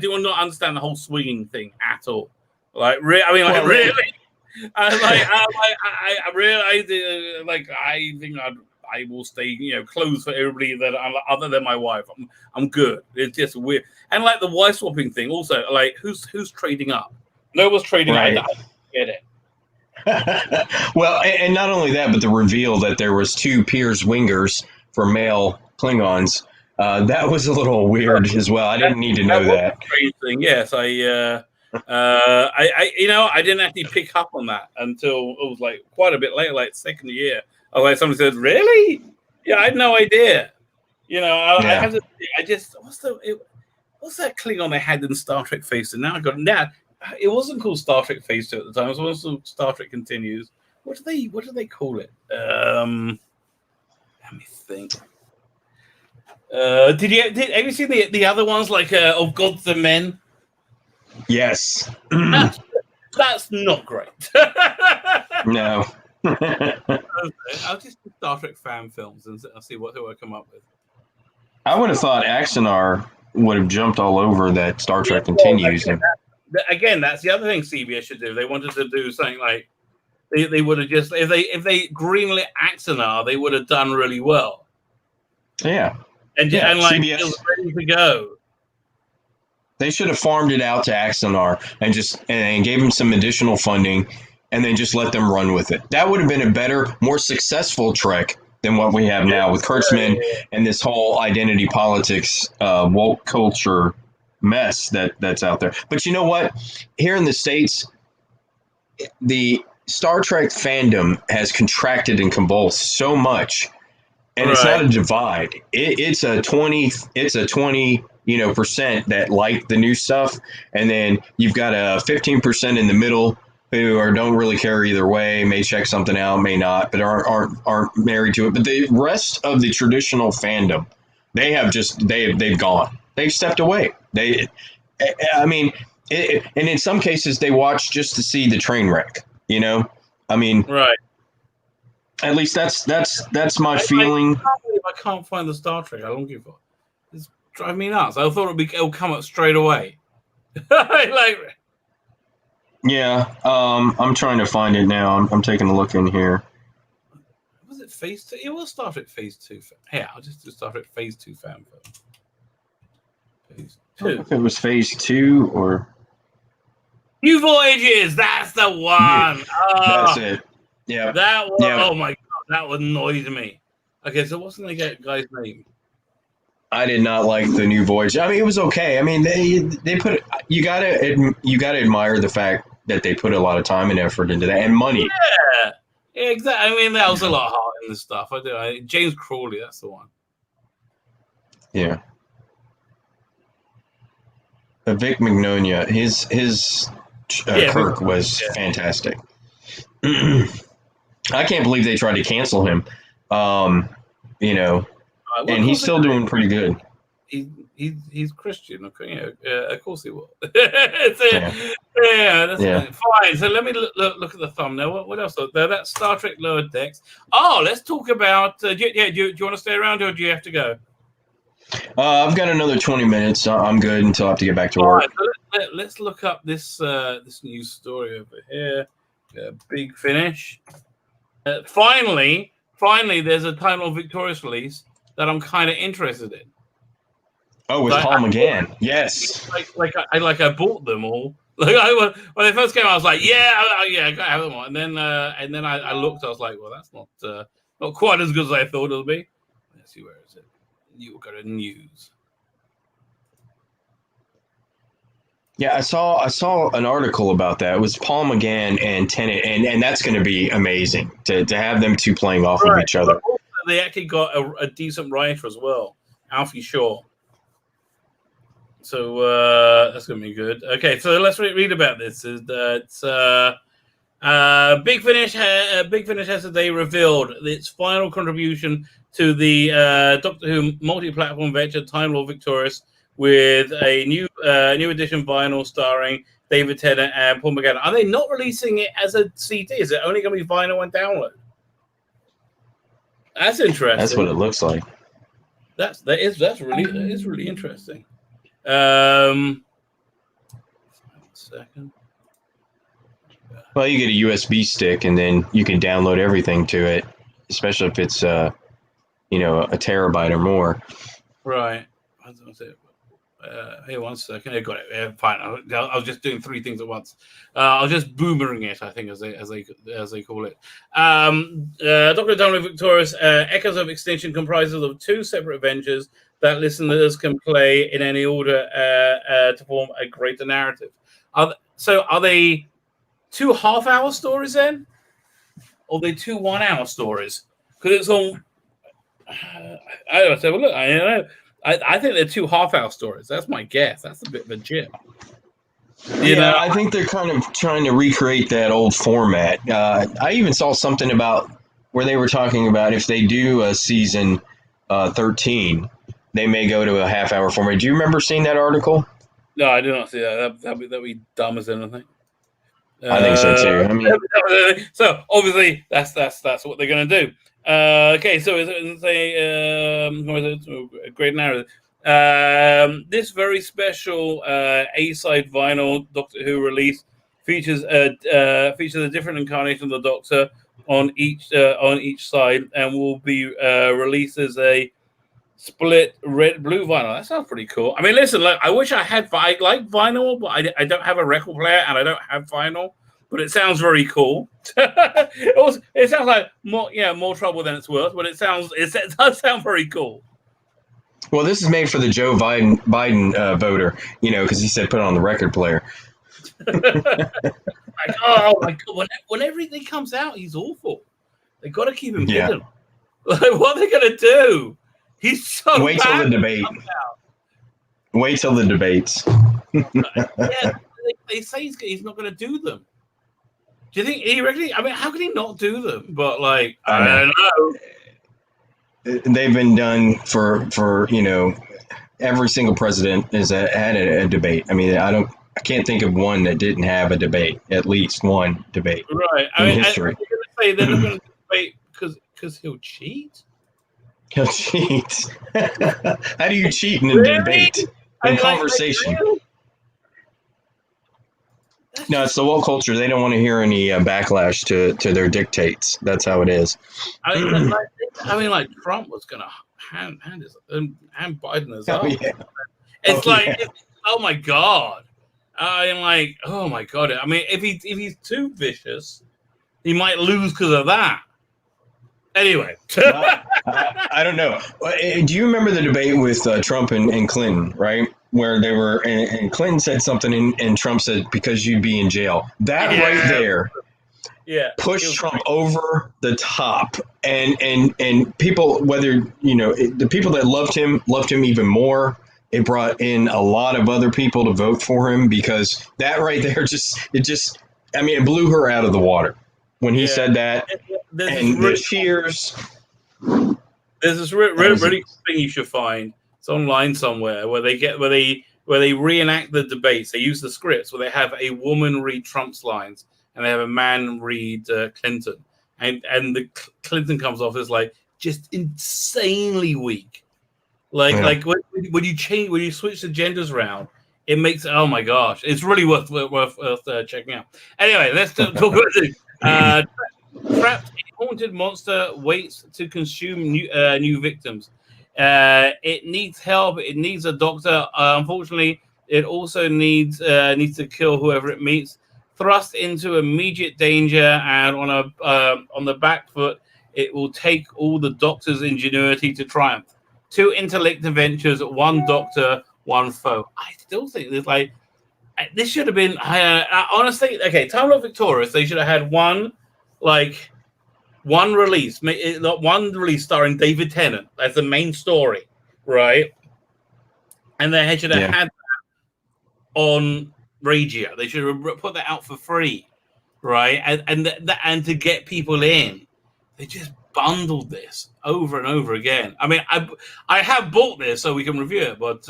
do not understand the whole swinging thing at all. Like, really? I think I will stay, clothes for everybody that other than my wife. I'm good. It's just weird. And like the wife swapping thing, also, like who's trading up? No one's trading up. I don't get it. Well, and not only that, but the reveal that there was two Piers Wingers for male Klingons. That was a little weird as well. I didn't need to know was that. a strange thing. Yes, I didn't actually pick up on that until it was like quite a bit later, like second year. I was like, someone said, "Really?" Yeah, I had no idea. I have to. I just what's that Klingon they had in Star Trek Phase 2? Now I got now. It wasn't called Star Trek Phase 2 at the time. It was also Star Trek Continues. What do they call it? Let me think. Have you seen the other ones like Oh Gods and Men? Yes. That's not great. No. I'll just do Star Trek fan films and I'll see what I come up with. I would have thought Axanar would have jumped all over that Star Trek Continues. Again, that's the other thing CBS should do. They wanted to do something like they would have just if they greenlit Axanar, they would have done really well. Yeah. And like CBS, it was ready to go. They should have farmed it out to Axanar and gave them some additional funding and then just let them run with it. That would have been a better, more successful Trek than what we have now with Kurtzman and this whole identity politics, woke culture mess that's out there. But you know what? Here in the States, the Star Trek fandom has contracted and convulsed so much. And It's not a divide. It's a 20 percent that like the new stuff, and then you've got a 15% in the middle who don't really care either way, may check something out, may not, but aren't married to it. But the rest of the traditional fandom, they've gone. They've stepped away. And in some cases they watch just to see the train wreck. Right. At least that's my feeling. I can't find the Star Trek. I don't give a. It's driving me nuts. I thought it'll come up straight away. Yeah, I'm trying to find it now. I'm taking a look in here. Was it Phase 2? It was Star Trek Phase 2. Yeah, I'll just do Star Trek Phase 2 fan film. Phase 2. If it was Phase 2 or New Voyages. That's the one. That's it. Yeah. That one. Yeah. Oh my god, that annoyed me. Okay, so what's the guy's name? I did not like the New Voyage. I mean, it was okay. I mean, they put you gotta admire the fact that they put a lot of time and effort into that and money. Yeah, exactly. I mean, that was a lot of heart in the stuff. James Crawley, that's the one. Yeah. Vic Mignogna, his Kirk was fantastic. I can't believe they tried to cancel him. And he's still doing pretty good. He's Christian, of course he will. That's fine. So let me look at the thumbnail. What else? That's Star Trek Lower Decks. Oh, let's talk about. Do you want to stay around or do you have to go? I've got another 20 minutes. So I'm good until I have to get back to work. Right, so let's look up this news story over here. Big Finish. Finally, there's a Timelord Victorious release that I'm kind of interested in. Oh, with Paul McGann. Yes. I bought them all. When they first came out, I was like, I gotta have them all. And then I looked, I was like, well, that's not quite as good as I thought it would be. Let's see, where is it? You got a news. Yeah, I saw an article about that. It was Paul McGann and Tennant, and that's going to be amazing to have them two playing off of each other. They actually got a decent writer as well, Alfie Shaw. So that's going to be good. Okay, so let's read about this. It's Big Finish has today revealed its final contribution to the Doctor Who multi-platform venture Timelord Victorious, with a new edition vinyl starring David Tennant and Paul McGann. Are they not releasing it as a CD? Is it only going to be vinyl and download? That's interesting. That's what it looks like. That is really interesting. 1 second. Well, you get a USB stick, and then you can download everything to it, especially if it's a terabyte or more. Right. Here, 1 second. I got it. Fine. I was just doing 3 things at once. I was just boomering it, I think, as they call it. Dr. Timelord Victorious, Echoes of Extinction comprises of 2 separate adventures that listeners can play in any order to form a greater narrative. Are they 2 half-hour stories then? Or are they 2 1-hour stories? Because it's on. I don't know. Look, I don't know. I think they're 2 half-hour stories. That's my guess. That's a bit of a gym. You know? I think they're kind of trying to recreate that old format. I even saw something about where they were talking about if they do a season 13, they may go to a half-hour format. Do you remember seeing that article? No, I do not see that. That'd be dumb as anything. I think so too. I mean, so obviously that's what they're going to do. Okay, so it's a great narrative. This very special A-side vinyl Doctor Who release features a different incarnation of the Doctor on each side, and will be released as a split red-blue vinyl. That sounds pretty cool. I mean, listen, look, I wish I like vinyl, but I don't have a record player and I don't have vinyl. But it sounds very cool. It sounds like more trouble than it's worth, but it does sound very cool. Well, this is made for the Joe Biden voter, because he said put it on the record player. Like, oh my God! Whenever he comes out, he's awful. They got to keep him hidden. Like, what are they going to do? He's so Wait till the debate. Wait till the debates. Yeah, they say he's not going to do them. Do you think he really? I mean, how can he not do them? But I don't know. They've been done for every single president has had a debate. I mean, I can't think of one that didn't have a debate. At least one debate. Right. In history. They're not going to debate because he'll cheat. He'll cheat. How do you cheat in a debate? In conversation. No, it's the woke culture. They don't want to hear any backlash to their dictates. That's how it is. I mean, Trump was going to hand Biden as well. Yeah. It's oh my God. I'm like, oh my God. I mean, if he's too vicious, he might lose because of that. Anyway. I don't know. Do you remember the debate with Trump and Clinton, right? Where they were, and Clinton said something, and Trump said, because you'd be in jail. That right there pushed Trump over the top. And people, whether, the people that loved him even more. It brought in a lot of other people to vote for him, because that right there it blew her out of the water when he said that. And the cheers. There's this really thing you should find. It's online somewhere where they reenact the debates. They use the scripts where they have a woman read Trump's lines and they have a man read Clinton, and the Clinton comes off as just insanely weak. When you switch the genders around, it makes, oh my gosh, it's really worth checking out. Anyway, let's talk about it. Trapped haunted monster waits to consume new victims. It needs help. It needs a doctor. Unfortunately, it also needs to kill whoever it meets. Thrust into immediate danger, and on the back foot, it will take all the doctor's ingenuity to triumph. 2 intellect adventures, 1 doctor, 1 foe. I still think there's this should have been. Honestly, okay, Timelord Victorious. They should have had one release, one release starring David Tennant as the main story, right? And they should have had that on Radio. They should have put that out for free, right? And to get people in, they just bundled this over and over again. I mean, I have bought this so we can review it, but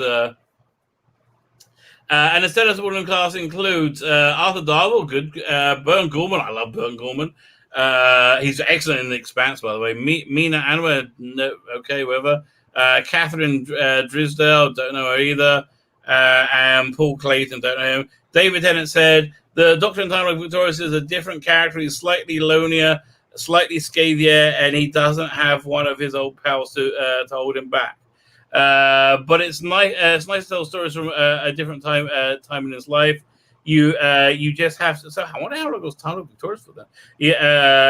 and the status of cast includes Arthur Darvill, good, Bern Gorman. I love Bern Gorman. He's excellent in The Expanse, by the way. Mina Anwar, no, okay, whatever. Catherine Drisdale, don't know her either. And Paul Clayton, don't know him. David Tennant said, the Doctor in Timelord Victorious is a different character. He's slightly lonelier, slightly scabier, and he doesn't have one of his old pals to hold him back. But it's nice. It's nice to tell stories from a different time in his life. You just have to. So I wonder how long was Timelord victorious for that.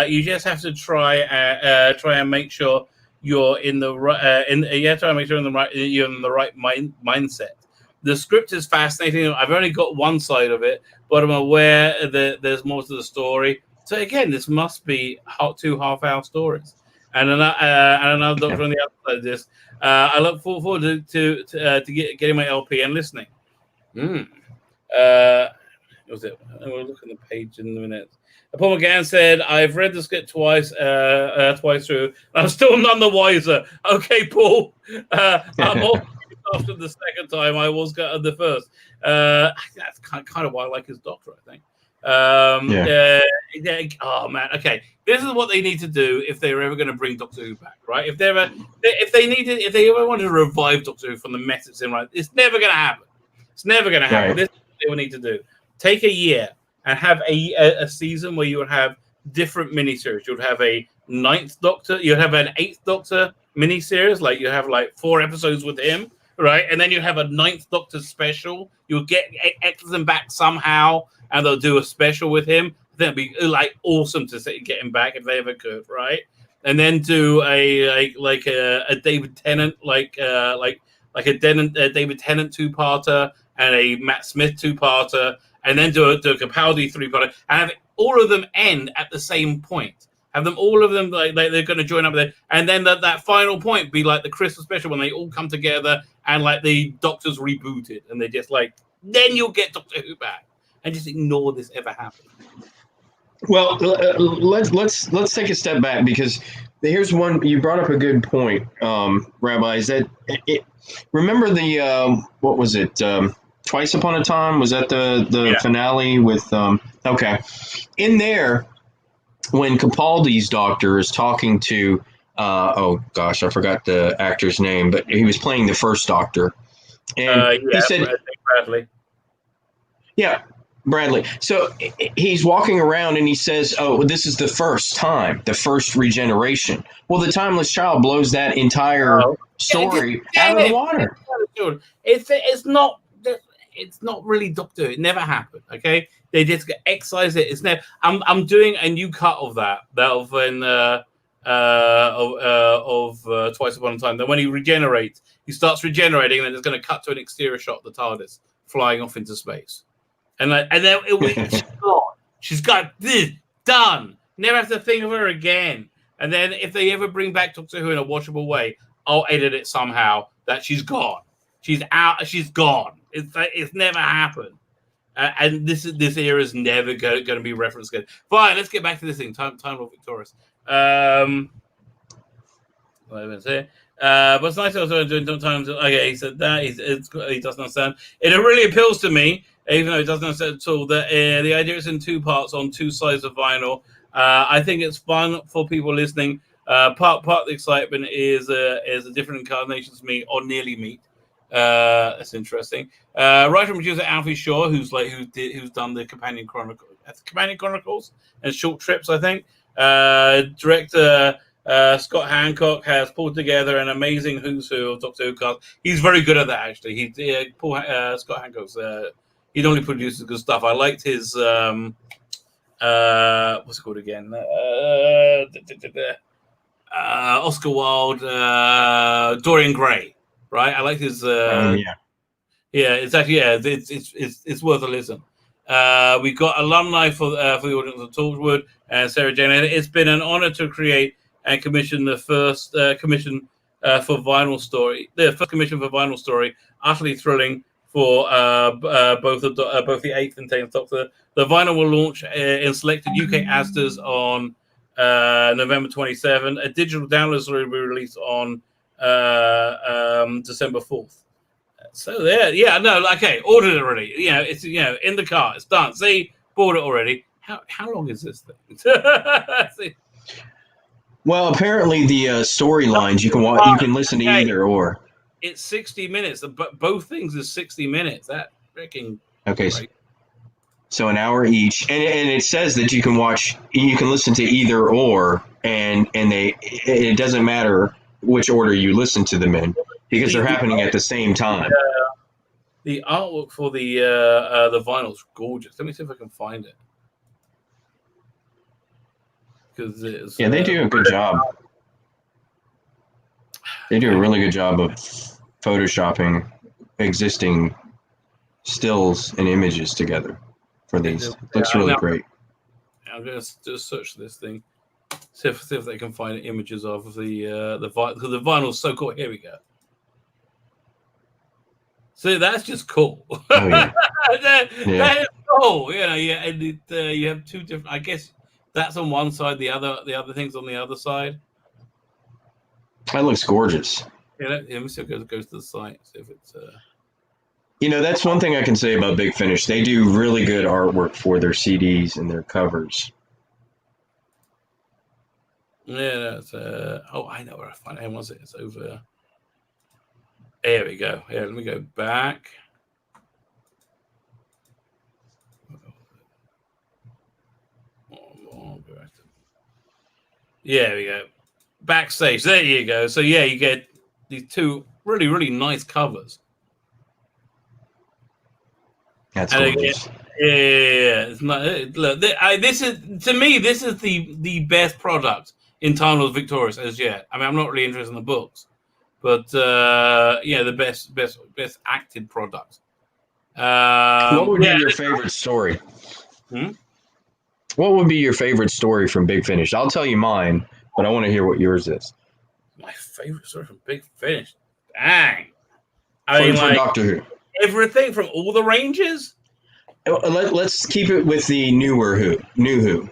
You just have to try and make sure you're in the right. You have to try and make sure you're in the right mindset. The script is fascinating. I've only got one side of it, but I'm aware that there's more to the story. So again, this must be 2 half-hour stories, and another doctor on the other side of this. I look forward to getting my LP and listening. Was it? We'll look at the page in a minute. Paul McGann said, "I've read the script twice through. I'm still none the wiser." Okay, Paul. I'm all after the second time. I was the first. That's kind of why I like his doctor, I think. Oh man. Okay, this is what they need to do if they're ever going to bring Doctor Who back, right? If they ever want to revive Doctor Who from the mess it's in, right? It's never going to happen. It's never going to happen. Right. This is what they will need to do. Take a year and have a season where you would have different miniseries. You would have a 9th Doctor. You'd have an 8th Doctor miniseries. Like you have 4 episodes with him, right? And then you have a 9th Doctor special. You'll get Eccleston back somehow, and they'll do a special with him. That'd be awesome to get him back if they ever could, right? And then do a David Tennant a David Tennant 2-parter and a Matt Smith 2-parter, and then do a Capaldi 3-parter, and have all of them end at the same point. Have them all of them like they're going to join up there, and then that final point be like the Christmas special when they all come together and the Doctor's rebooted, and they just then you'll get Doctor Who back, and just ignore this ever happened. Well, let's take a step back, because here's one. You brought up a good point, Rabbi. Is that remember the what was it? Twice Upon a Time? Was that the finale with? Okay, in there, when Capaldi's doctor is talking to, oh gosh, I forgot the actor's name, but he was playing the first Doctor, and he said Bradley. Yeah. Bradley. So he's walking around and he says, "Oh, this is the first time, the first regeneration." Well, the Timeless Child blows that entire story out of the water. It's not really Doctor Who. It never happened. Okay, they just excise it. It's never. I'm doing a new cut of that of when of Twice Upon a Time. Then when he regenerates, he starts regenerating, and then it's going to cut to an exterior shot of the TARDIS flying off into space. And then she's gone. She's got this done. Never have to think of her again. And then if they ever bring back Doctor Who in a watchable way, I'll edit it somehow that she's gone. She's out. She's gone. It's never happened. And this era is never going to be referenced again. Fine. Let's get back to this thing. Timelord victorious. What am I say? But it's nice also doing sometimes. Okay, he said that he doesn't understand. It really appeals to me, even though he doesn't understand at all. That the idea is in 2 parts on 2 sides of vinyl. I think it's fun for people listening. Part of the excitement is a different incarnations of me or nearly meet. That's interesting. Writer and producer Alfie Shaw, who's done the Companion Chronicles and Short Trips, I think. Director. Scott Hancock has pulled together an amazing who's who of Doctor Who cast. He's very good at that, actually. Scott Hancock's he only produces good stuff. I liked his what's it called again? Oscar Wilde, Dorian Gray, right? I like his it's actually it's worth a listen. We've got alumni for the audience of Torchwood and Sarah Jane. And it's been an honor to create and commission the first commission for Vinyl Story. The first commission for Vinyl Story, utterly thrilling for both the 8th and 10th Doctor. The vinyl will launch in selected UK Asdas on November 27. A digital download will be released on December 4th. So there, okay, ordered it already. It's in the car. It's done. See, bought it already. How long is this thing? Well, apparently the storylines you can listen to either or. It's 60 minutes, but both things is 60 minutes. That freaking okay. So an hour each, and it says that you can listen to either or, and it doesn't matter which order you listen to them in. because they're happening at the same time. The artwork for the vinyl's gorgeous. Let me see if I can find it. Because it's they do a good job. They do a really good job of photoshopping existing stills and images together for these. Looks really great. I'm going to just search this thing, see if they can find images of the vinyl. Because the vinyl's so cool. Here we go. So that's just cool. Oh, yeah. That is cool. You know, and you have two different. I guess that's on one side. The other thing's on the other side. That looks gorgeous. Yeah, let me see if it goes to the site. See if it's. That's one thing I can say about Big Finish. They do really good artwork for their CDs and their covers. Yeah, that's. I know where I find it. Was it? It's over. There we go. Yeah, let me go back. Yeah, there we go. Backstage. There you go. So yeah, you get these two really, really nice covers. That's gorgeous. It's not, look, this is to me. This is the best product in Timelord Victorious as yet. I mean, I'm not really interested in the books, but the best acted product. What would be your favorite story? What would be your favorite story from Big Finish? I'll tell you mine, but I want to hear what yours is. My favorite story from Big Finish? Dang. I mean, like Doctor Who. Everything from all the ranges? Let's keep it with the new Who. McGann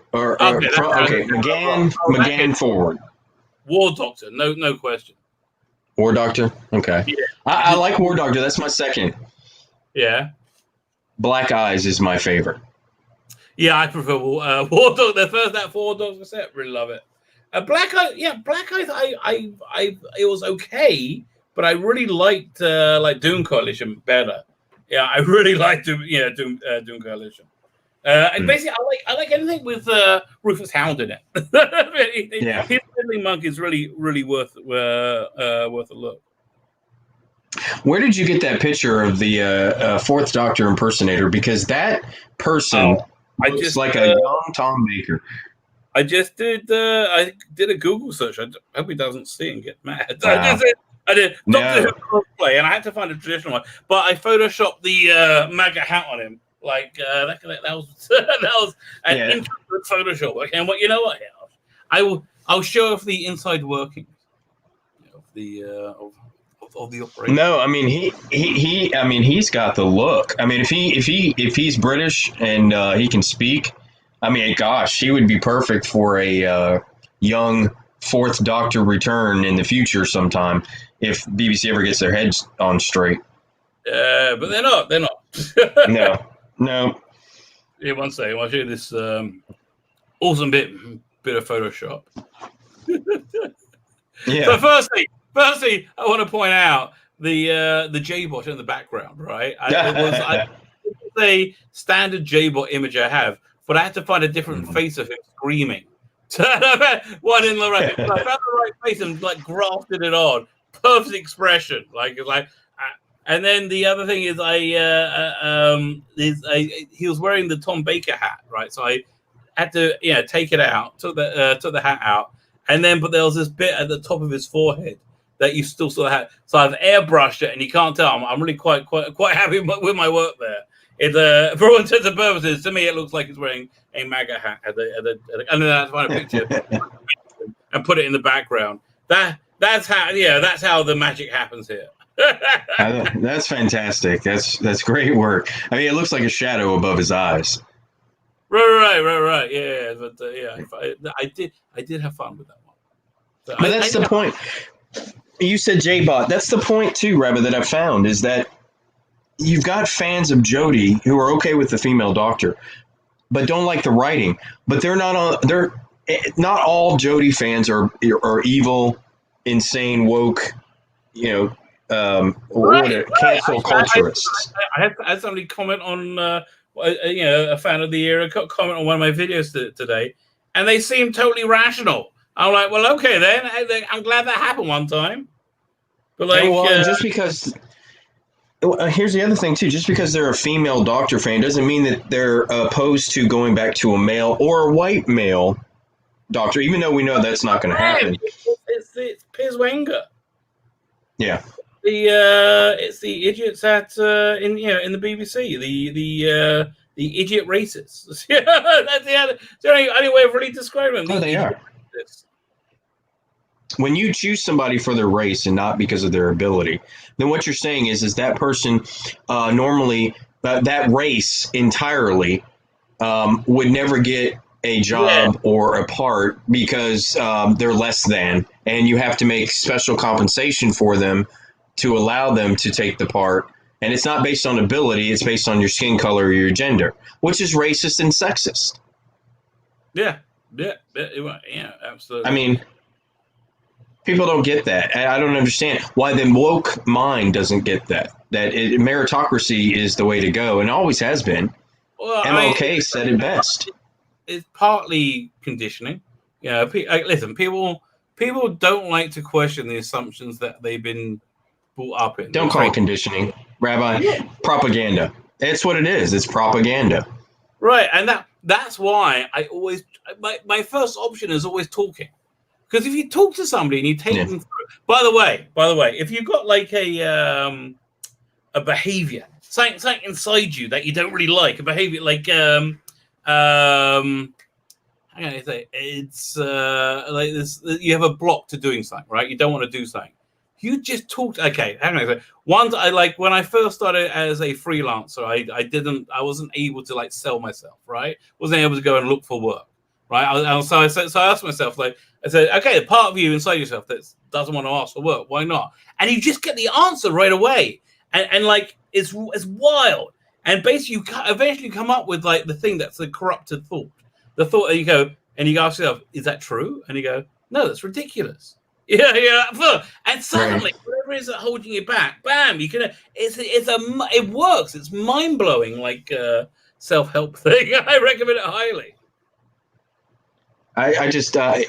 forward. War Doctor, no question. War Doctor? Okay. Yeah. I like War Doctor. That's my second. Yeah. Black Eyes is my favorite. Yeah, I prefer War Doctor. The first that War Doctor set, really love it. Black Eyes, it was okay, but I really liked Doom Coalition better. Yeah, I really liked Doom Coalition. And basically, I like anything with Rufus Hound in it. His Fiddling Monk is really, really worth a look. Where did you get that picture of the Fourth Doctor impersonator? Because that person looks like a young Tom Baker. I just did. I did a Google search. I hope he doesn't see and get mad. I did Doctor Who cosplay, and I had to find a traditional one. But I photoshopped the MAGA hat on him. Like that was an interesting Photoshop. Okay, and you know what? I'll show off the inside workings of the operation. No, I mean he's got the look. I mean if he's British and he can speak, I mean gosh, he would be perfect for a young Fourth Doctor return in the future sometime if BBC ever gets their heads on straight. But they're not. No. Yeah, one second. I'll show you this awesome bit of Photoshop. Yeah. So firstly, I want to point out the J-bot in the background, right? It was a standard J-bot image I have, but I had to find a different face of him screaming. One in the right, I found the right face and grafted it on. Perfect expression, and then the other thing is he was wearing the Tom Baker hat, right? So I had to take it out, took the hat out, but there was this bit at the top of his forehead that you still saw the hat. So I've airbrushed it, and you can't tell. I'm really quite happy with my work there. It for all intents and purposes, to me, it looks like he's wearing a MAGA hat. And then I had to find a picture and put it in the background. That's how the magic happens here. That's fantastic. That's great work. I mean, it looks like a shadow above his eyes. Right. Yeah, but I did have fun with that one. So but that's the point. You said J-Bot. That's the point too, Rabbi, that I've found is that you've got fans of Jodie who are okay with the female Doctor, but don't like the writing. But they're not all Jodie fans are evil, insane, woke, cancel culturists. I had somebody comment on, a fan of the year, comment on one of my videos today, and they seem totally rational. I'm like, well, okay then. I'm glad that happened one time. But like, and just because here's the other thing too. Just because they're a female Doctor fan doesn't mean that they're opposed to going back to a male or a white male Doctor. Even though we know that's not going to happen. It's Piers Wenger. Yeah. It's the idiots at in the BBC, the idiot racists. That's the only way of really describing them. No, they are. When you choose somebody for their race and not because of their ability, then what you're saying is that person normally that race entirely would never get a job or a part because they're less than, and you have to make special compensation for them to allow them to take the part. And it's not based on ability, it's based on your skin color or your gender, which is racist and sexist. Yeah, absolutely. I mean, people don't get that. I don't understand why the woke mind doesn't get that. Meritocracy is the way to go, and always has been. Well, MLK said it best. It's partly conditioning. Listen, people don't like to question the assumptions that they've been brought up in. Don't call it conditioning, Rabbi. Yeah. Propaganda. It's what it is. It's propaganda. Right, and that's why I always my first option is always talking. Because if you talk to somebody and you take them through, by the way, if you've got like a behavior, something inside you that you don't really like, a behavior like how can I say, it's like this, you have a block to doing something, right? You don't want to do something. You just talk. Okay, how can I say? Once I when I first started as a freelancer, I wasn't able to like sell myself, right? Wasn't able to go and look for work, right? So I asked myself, I said, okay, the part of you inside yourself that doesn't want to ask for work, why not? And you just get the answer right away, and like it's wild. And basically, you eventually come up with like the thing that's the corrupted thought, the thought that you go and you ask yourself, is that true? And you go, no, that's ridiculous. Yeah. And suddenly, whatever it is that holding you back, bam, you can. It works. It's mind blowing, like self-help thing. I recommend it highly. I just, I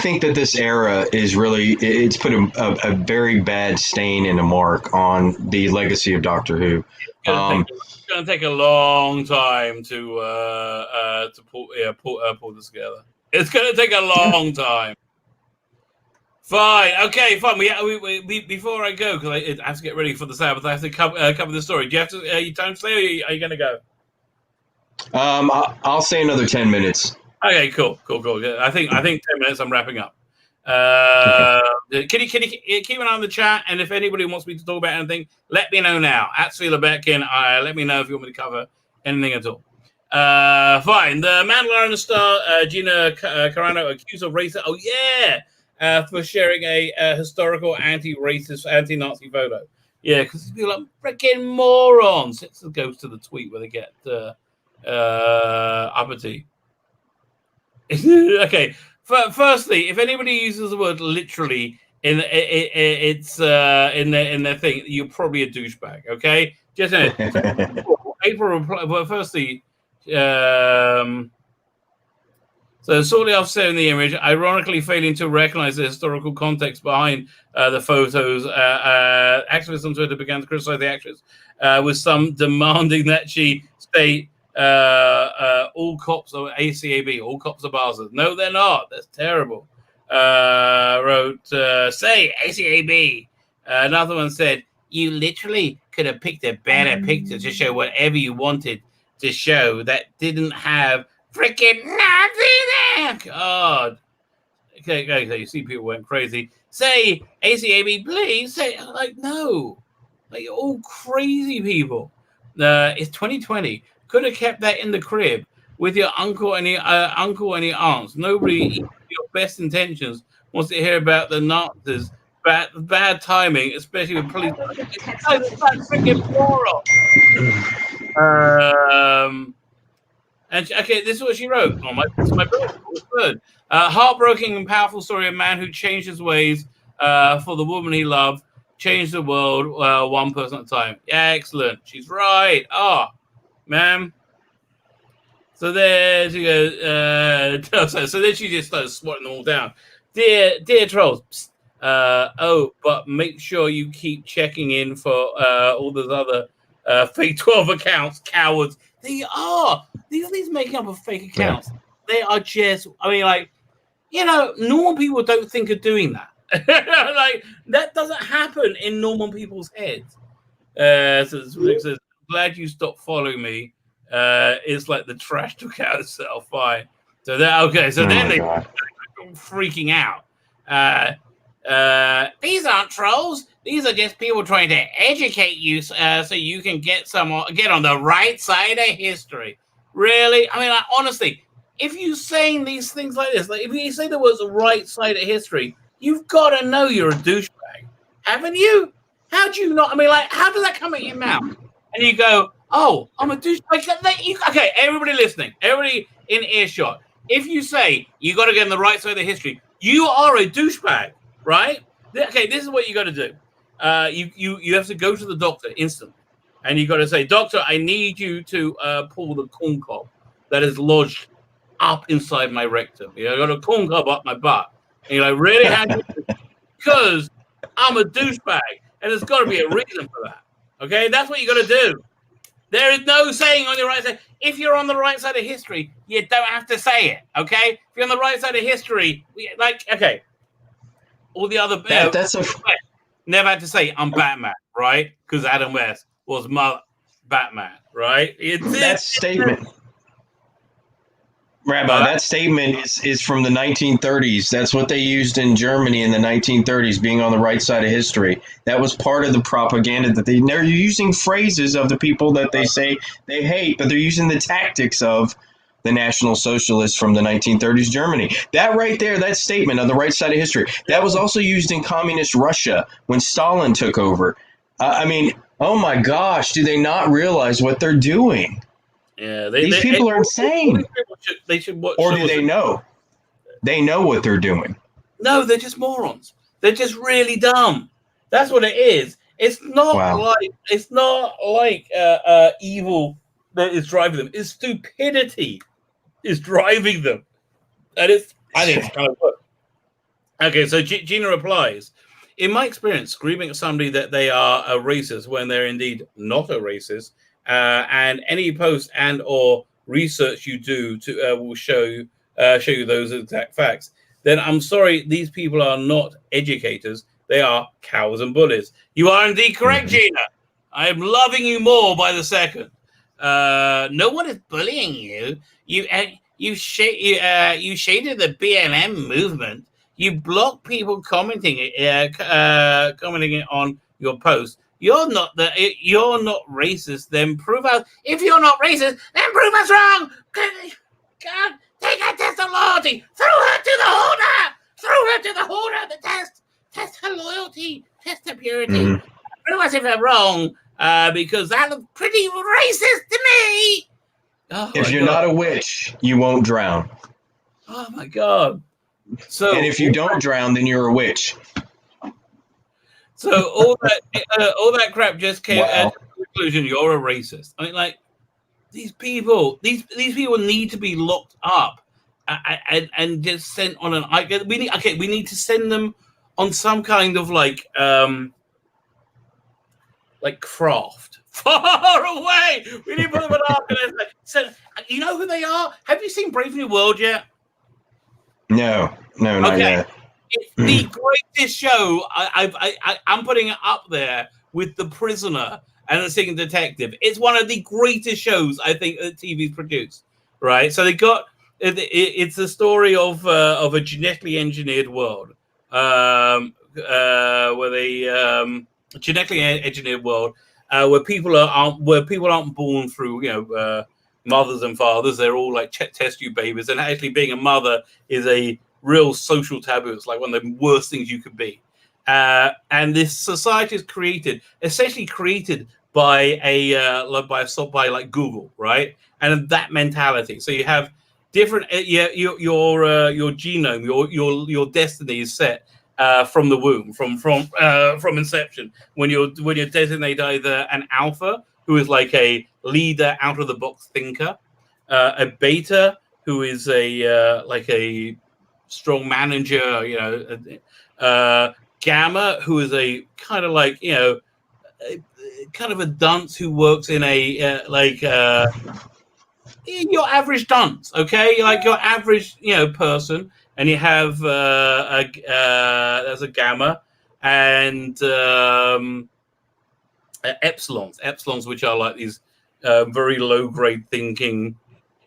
think that this era is really, it's put a very bad stain and a mark on the legacy of Doctor Who. It's going to take a long time to pull this together. It's going to take a long time. Fine. Okay, fine. We before I go, because I have to get ready for the Sabbath, I have to cover the story. Do you have to, you time to stay, or are you going to go? I'll say another 10 minutes. Okay, cool. I think 10 minutes. I'm wrapping up. Can you keep an eye on the chat? And if anybody wants me to talk about anything, let me know now. At Betkin, let me know if you want me to cover anything at all. Fine. The Mandalorian star Gina Carrano accused of racist. Oh yeah, for sharing a historical anti-racist, anti-Nazi photo. Yeah, because people are freaking morons. It goes to the tweet where they get uppity. Okay. Firstly, if anybody uses the word literally in their thing, you're probably a douchebag. Okay, just April. Well, firstly, so shortly after sharing the image, ironically failing to recognize the historical context behind the photos, activists on Twitter began to criticize the actress, with some demanding that she state all cops are ACAB, all cops are bastards. No, they're not. That's terrible. Wrote, say ACAB. Another one said, you literally could have picked a better picture to show whatever you wanted to show that didn't have freaking Nazi there. God. Okay, you see people went crazy. Say ACAB, please. Say, like, no. Like, you're all crazy people. It's 2020. Could have kept that in the crib with your uncle and your aunts. Nobody, your best intentions, wants to hear about the Nazis. Bad timing, especially with police. That's freaking moron. And okay, this is what she wrote. This is my bird. Heartbreaking and powerful story of a man who changed his ways for the woman he loved, changed the world one person at a time. Yeah, excellent. She's right. Ma'am. So there she goes. So then she just started swatting them all down. Dear trolls, psst, But make sure you keep checking in for all those other fake 12 accounts, cowards. They are. These making up of fake accounts. Yeah. They are just, I mean, like, normal people don't think of doing that. Like, that doesn't happen in normal people's heads. So Rick says, glad you stopped following me. It's like the trash took out itself. Fine. So then they're freaking out. These aren't trolls. These are just people trying to educate you so you can get on the right side of history. Really? I mean, like, honestly, if you're saying these things like this, like if you say the words right side of history, you've got to know you're a douchebag, haven't you? How do you not? I mean, like, how does that come out your mouth? And you go, oh, I'm a douchebag. Okay, everybody listening, everybody in earshot, if you say you got to get on the right side of the history, you are a douchebag, right? Okay, this is what you got to do. You have to go to the doctor instantly, and you got to say, doctor, I need you to pull the corn cob that is lodged up inside my rectum. I got a corn cob up my butt. And you're like, really? How do you do? Because I'm a douchebag, and there's got to be a reason for that. Okay, that's what you got to do. There is no saying on the right side. If you're on the right side of history, you don't have to say it. Okay, if you're on the right side of history, okay. All the other never had to say I'm Batman, right? Because Adam West was Batman, right? That statement, Rabbi, that statement is from the 1930s. That's what they used in Germany in the 1930s, being on the right side of history. That was part of the propaganda that they're using phrases of the people that they say they hate, but they're using the tactics of the National Socialists from the 1930s Germany. That right there, that statement on the right side of history, that was also used in communist Russia when Stalin took over. I mean, oh my gosh, do they not realize what they're doing? Yeah, these people are insane. They should watch. Or do they know? They know what they're doing. No, they're just morons. They're just really dumb. That's what it is. It's not like evil that is driving them. It's stupidity is driving them, and I think it's kind of good. Okay, so Gina replies, in my experience, screaming at somebody that they are a racist when they're indeed not a racist, and any post and or research you do will show you those exact facts, then I'm sorry, these people are not educators. They are cowards and bullies. You are indeed correct, Gina. I am loving you more by the second. No one is bullying you. You shaded the BLM movement. You block people commenting on your post. You're not racist. Then prove us. If you're not racist, then prove us wrong. God, take a test of loyalty. Throw her to the hoarder. The test her loyalty. Test her purity. Mm-hmm. Prove us if we're wrong. Because that looks pretty racist to me. Oh, if you're not a witch, you won't drown. Oh my God! So, and if you don't drown, then you're a witch. So all that crap just came at the conclusion. You're a racist. I mean, like these people need to be locked up and just sent on an. We need to send them on some kind of like craft far away. We need to put them in our. So you know who they are? Have you seen Brave New World yet? No, not yet. It's the greatest show. I'm putting it up there with The Prisoner and The Second Detective. It's one of the greatest shows I think that TV's produced. Right, so they got it's the story of a genetically engineered world, where they genetically engineered world where people aren't born through mothers and fathers. They're all like test tube babies, and actually being a mother is a real social taboo. It's like one of the worst things you could be. And this society is essentially created by like Google, right? And that mentality. So you have different your genome, your destiny is set from the womb, from inception. When you're designated either an alpha, who is like a leader, out of the box thinker, a beta, who is a strong manager, Gamma, who is a kind of like, kind of a dunce who works in a your average dunce, okay, like your average person, and you have there's a Gamma and epsilons, which are like these very low grade thinking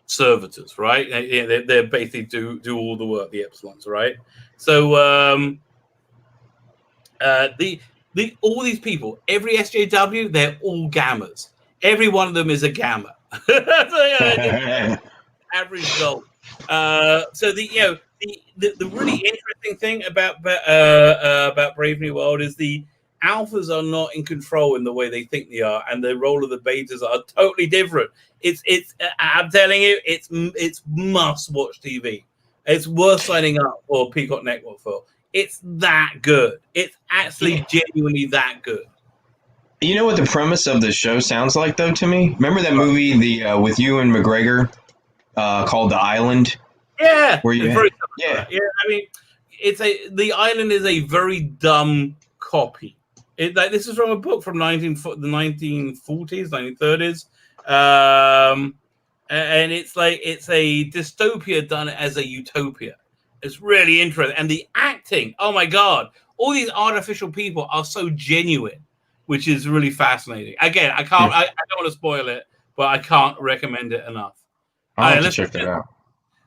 servitors, right? They basically do all the work, the epsilons, right? So all these people, every SJW, they're all Gammas. Every one of them is a Gamma. Average goal. So the really interesting thing about Brave New World is the alphas are not in control in the way they think they are, and the role of the betas are totally different. It's I'm telling you, it's must watch TV. It's worth signing up for Peacock Network for. It's that good. It's actually genuinely that good. You know what the premise of the show sounds like, though, to me? Remember that movie, with Ewan McGregor, called The Island? Yeah. Where you I mean, The Island is a very dumb copy. This is from a book from the 1940s, 1930s. And it's a dystopia done as a utopia. It's really interesting. And the acting, oh my God, all these artificial people are so genuine, which is really fascinating. Again, I don't want to spoil it, but I can't recommend it enough. I'll have to check that out.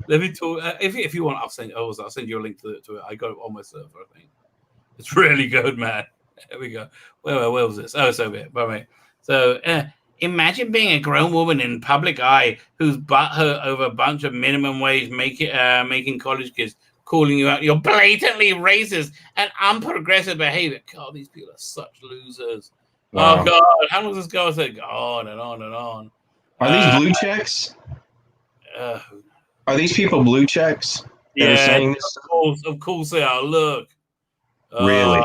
Let me talk. If you want, I'll send you a link to it. I got it on my server, I think. It's really good, man. There we go. Where was this? Oh, it's over here. Bye. So, imagine being a grown woman in public eye who's butthurt over a bunch of minimum wage making college kids calling you out. You're blatantly racist and unprogressive behavior. God, these people are such losers. Wow. Oh, God. How long does this go? Say on and on and on. Are these blue checks? Are these people blue checks that are saying this? Of course they are. Look. Really?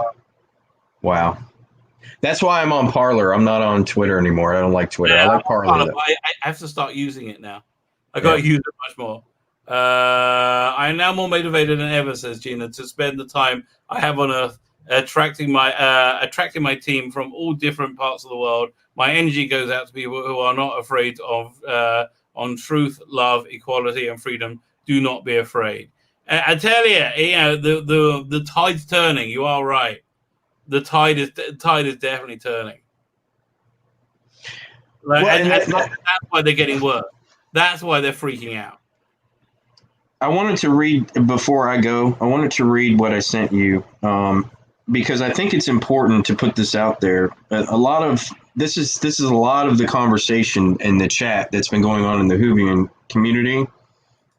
Wow. That's why I'm on Parler. I'm not on Twitter anymore. I don't like Twitter. I like Parler. I have to start using it now. I got to use it much more. I am now more motivated than ever, says Gina, to spend the time I have on Earth attracting my team from all different parts of the world. My energy goes out to people who are not afraid of on truth, love, equality, and freedom. Do not be afraid. I tell you, the tide's turning. You are right. The tide is definitely turning. That's why they're getting worse. That's why they're freaking out. I wanted to read before I go. I wanted to read what I sent you because I think it's important to put this out there. This is a lot of the conversation in the chat that's been going on in the Whovian community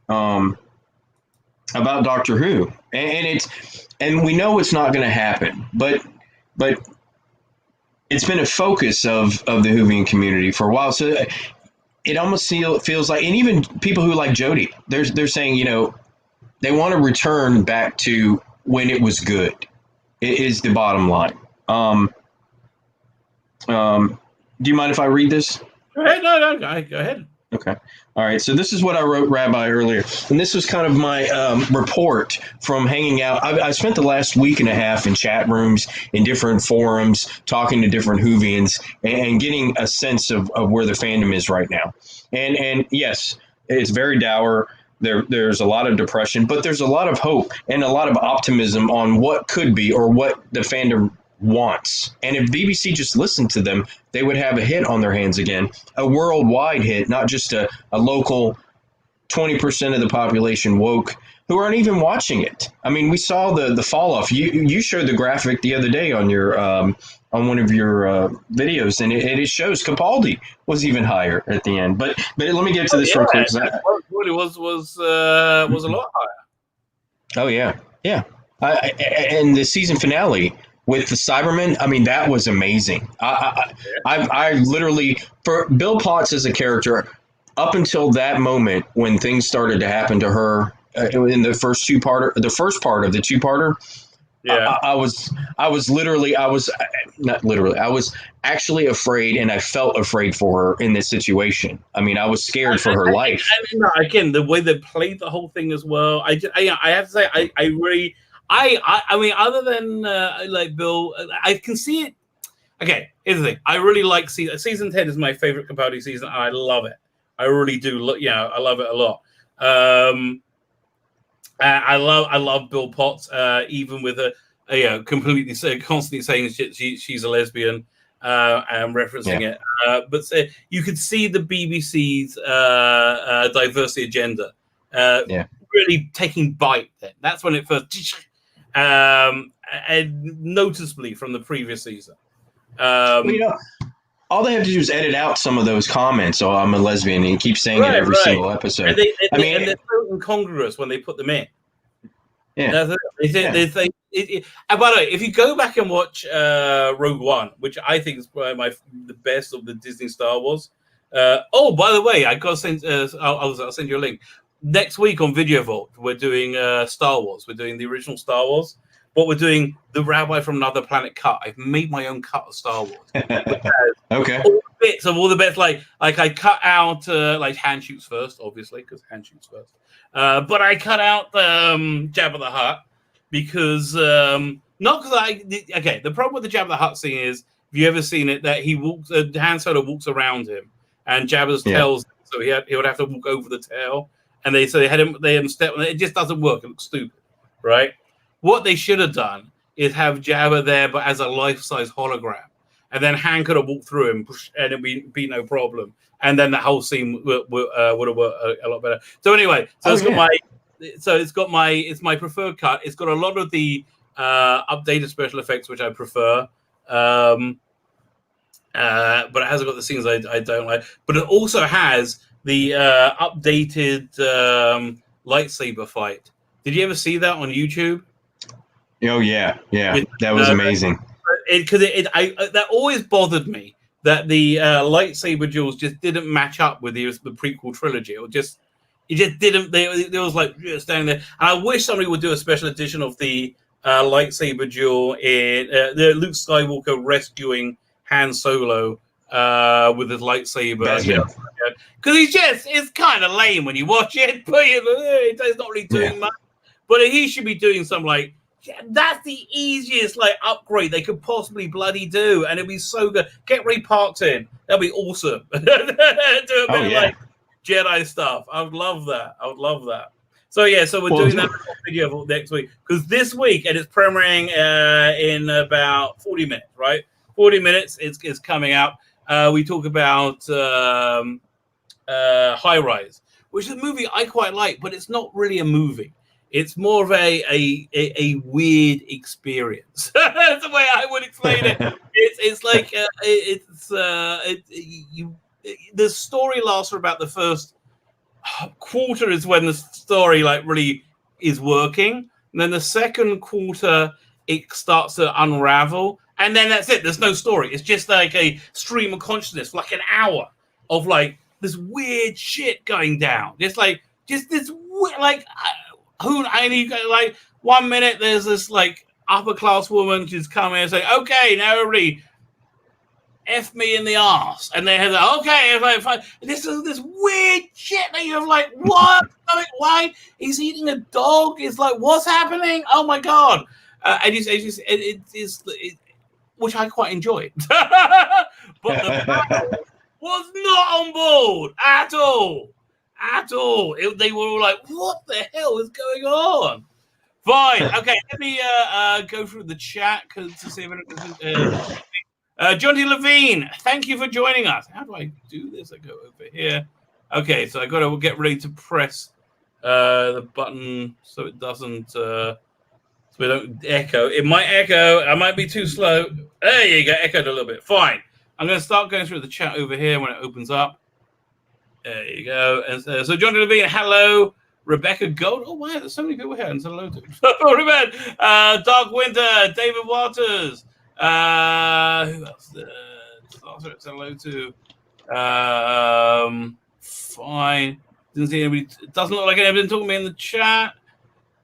about Doctor Who, and we know it's not going to happen, but it's been a focus of the Whovian community for a while. So it almost feels like, and even people who like Jodie, they're saying, they want to return back to when it was good. It is the bottom line. Do you mind if I read this? Go ahead. No, go ahead. Okay. All right. So this is what I wrote Rabbi earlier. And this was kind of my report from hanging out. I spent the last week and a half in chat rooms, in different forums, talking to different Whovians and getting a sense of where the fandom is right now. And yes, it's very dour. There's a lot of depression, but there's a lot of hope and a lot of optimism on what could be or what the fandom wants. And if BBC just listened to them, they would have a hit on their hands again, a worldwide hit, not just a local 20% of the population woke who aren't even watching it. I mean, we saw the fall off. You showed the graphic the other day on your on one of your videos, and it shows Capaldi was even higher at the end. But let me get to this real quick. It was a lot higher. Oh yeah. And the season finale with the Cybermen, I mean, that was amazing. I literally, for Bill Potts as a character, up until that moment when things started to happen to her in the first part of the two-parter, I was actually afraid, and I felt afraid for her in this situation. I mean, I was scared for her life. Again, the way they played the whole thing as well. I have to say, I mean, other than like Bill, I can see it. Okay, here's the thing. I really like season 10 is my favorite Capaldi season, and I love it. I really do. I love it a lot. I love Bill Potts, even with completely constantly saying she's a lesbian, and referencing it. But you could see the BBC's diversity agenda really taking bite. Then that's when it first, and noticeably from the previous season. All they have to do is edit out some of those comments. Oh, I'm a lesbian, and he keeps saying it every single episode. And they're so incongruous when they put them in. Yeah. And by the way, if you go back and watch Rogue One, which I think is probably the best of the Disney Star Wars. Oh, by the way, I got to send. I'll send you a link. Next week on Video Vault, we're doing Star Wars. We're doing the original Star Wars. But we're doing the Rabbi from Another Planet cut. I've made my own cut of Star Wars. Okay. All the bits, like I cut out like hand shoots first, obviously, because hand shoots first. But I cut out Jabba the Hutt because not because the problem with the Jabba the Hutt scene is, if you ever seen it, that he walks, Han Solo walks around him, and Jabba's tails, so he would have to walk over the tail, and they had him step, and it just doesn't work. It looks stupid, right? What they should have done is have Jabba there, but as a life-size hologram, and then Han could have walked through him, and it'd be no problem. And then the whole scene would have worked a lot better. So anyway, it's my preferred cut. It's got a lot of the updated special effects, which I prefer, but it hasn't got the scenes I don't like. But it also has the updated lightsaber fight. Did you ever see that on YouTube? Oh yeah, that was amazing. Because that always bothered me that the lightsaber duels just didn't match up with the prequel trilogy. It just didn't. They was like standing there, and I wish somebody would do a special edition of the lightsaber duel in the Luke Skywalker rescuing Han Solo with his lightsaber. Because it's kind of lame when you watch it, but it's not really doing much. But he should be doing some that's the easiest upgrade they could possibly bloody do, and it'd be so good. Get Ray Parks in, that'd be awesome. Do a bit of Jedi stuff. I would love that. So we're doing that video next week, because this week, and it's premiering in about 40 minutes, right? 40 minutes it's coming out. We talk about High Rise, which is a movie I quite like, but it's not really a movie. It's more of a weird experience. That's the way I would explain it. It's like the story lasts for about the first quarter is when the story really is working, and then the second quarter it starts to unravel, and then that's it. There's no story. It's just like a stream of consciousness for like an hour of this weird shit going down. Just this who I need 1 minute there's this upper class woman who's coming and saying, okay, now everybody F me in the arse, and they have okay, this is this weird shit that you're what? Why he's eating a dog? It's what's happening? Oh my god! And it's which I quite enjoyed, but the panel was not on board at all. They were all what the hell is going on? Fine. Okay, let me go through the chat to see if anything. Johnny Levine, thank you for joining us. How do I do this? I go over here. Okay, so I got to get ready to press the button so it doesn't so we don't echo. It might echo. I might be too slow. There you go. Echoed a little bit. Fine. I'm going to start going through the chat over here when it opens up. There you go. And so John Levine, hello. Rebecca Gold. Oh, wow. There's so many people here. And so hello to Dark Winter, David Waters. Who else? Hello to. Fine. Didn't see anybody. It doesn't look like anybody talking to me in the chat,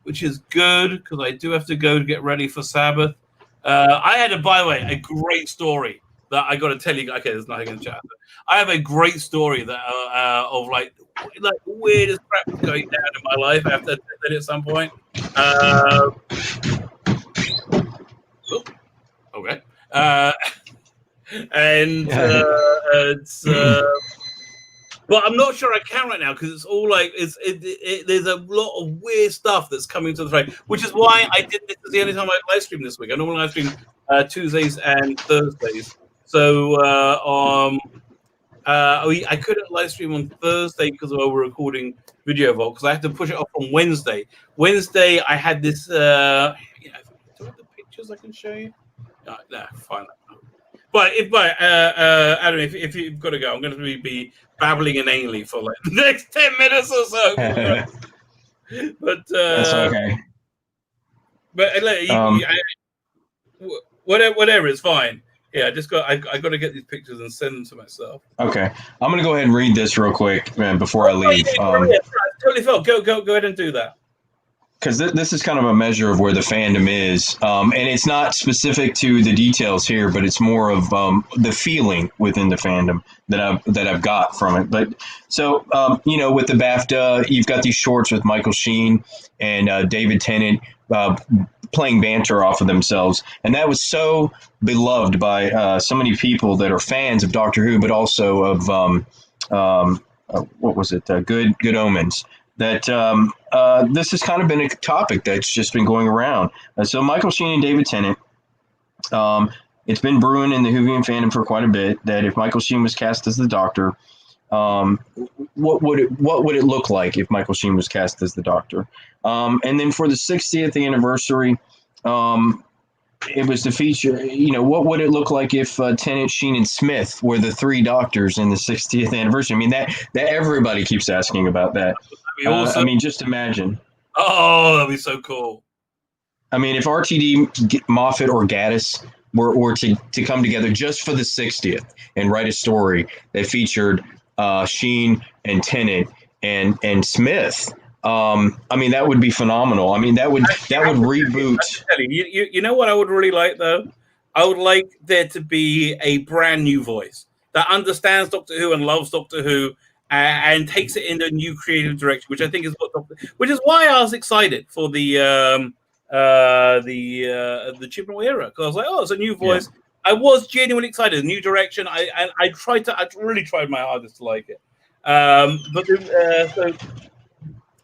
which is good because I do have to go to get ready for Sabbath. I had, by the way, a great story that I got to tell you. Okay, there's nothing in the chat. I have a great story that of the weirdest crap was going down in my life. I have to tell it at some point. Oh, okay. And it's. But I'm not sure I can right now because it's all like there's a lot of weird stuff that's coming to the frame, which is why I did this. Is the only time I live stream this week. I normally live stream Tuesdays and Thursdays. So I couldn't live stream on Thursday because we were recording Video Vault because I had to push it off on Wednesday. Wednesday I had this. Do I have the pictures I can show you? No, fine. But Adam, if you've got to go, I'm going to be babbling inanely for like the next 10 minutes or so. But that's okay. But whatever, it's fine. Yeah, I got to get these pictures and send them to myself. Okay, I'm going to go ahead and read this real quick, man, before I leave. Totally, Phil. Go ahead and do that. Because this is kind of a measure of where the fandom is, and it's not specific to the details here, but it's more of the feeling within the fandom that I've got from it. But so with the BAFTA, you've got these shorts with Michael Sheen and David Tennant playing banter off of themselves, and that was so beloved by so many people that are fans of Doctor Who, but also of what was it? Good Omens. That this has kind of been a topic that's just been going around. So Michael Sheen and David Tennant, it's been brewing in the Whovian fandom for quite a bit that if Michael Sheen was cast as the Doctor, what would it look like if Michael Sheen was cast as the Doctor? And then for the 60th anniversary, it was to feature, what would it look like if Tennant, Sheen, and Smith were the three Doctors in the 60th anniversary? I mean, that everybody keeps asking about that. I mean, just imagine. Oh, that'd be so cool. I mean, if RTD, Moffat, or Gaddis were to come together just for the 60th and write a story that featured Sheen and Tennant and Smith, I mean, that would be phenomenal. I mean, that would reboot. You know what I would really like, though? I would like there to be a brand new voice that understands Doctor Who and loves Doctor Who and takes it in a new creative direction, which I think is which is why I was excited for the Chibnall era, because I was like, oh, it's a new voice. Yeah. I was genuinely excited, a new direction. I really tried my hardest to like it. What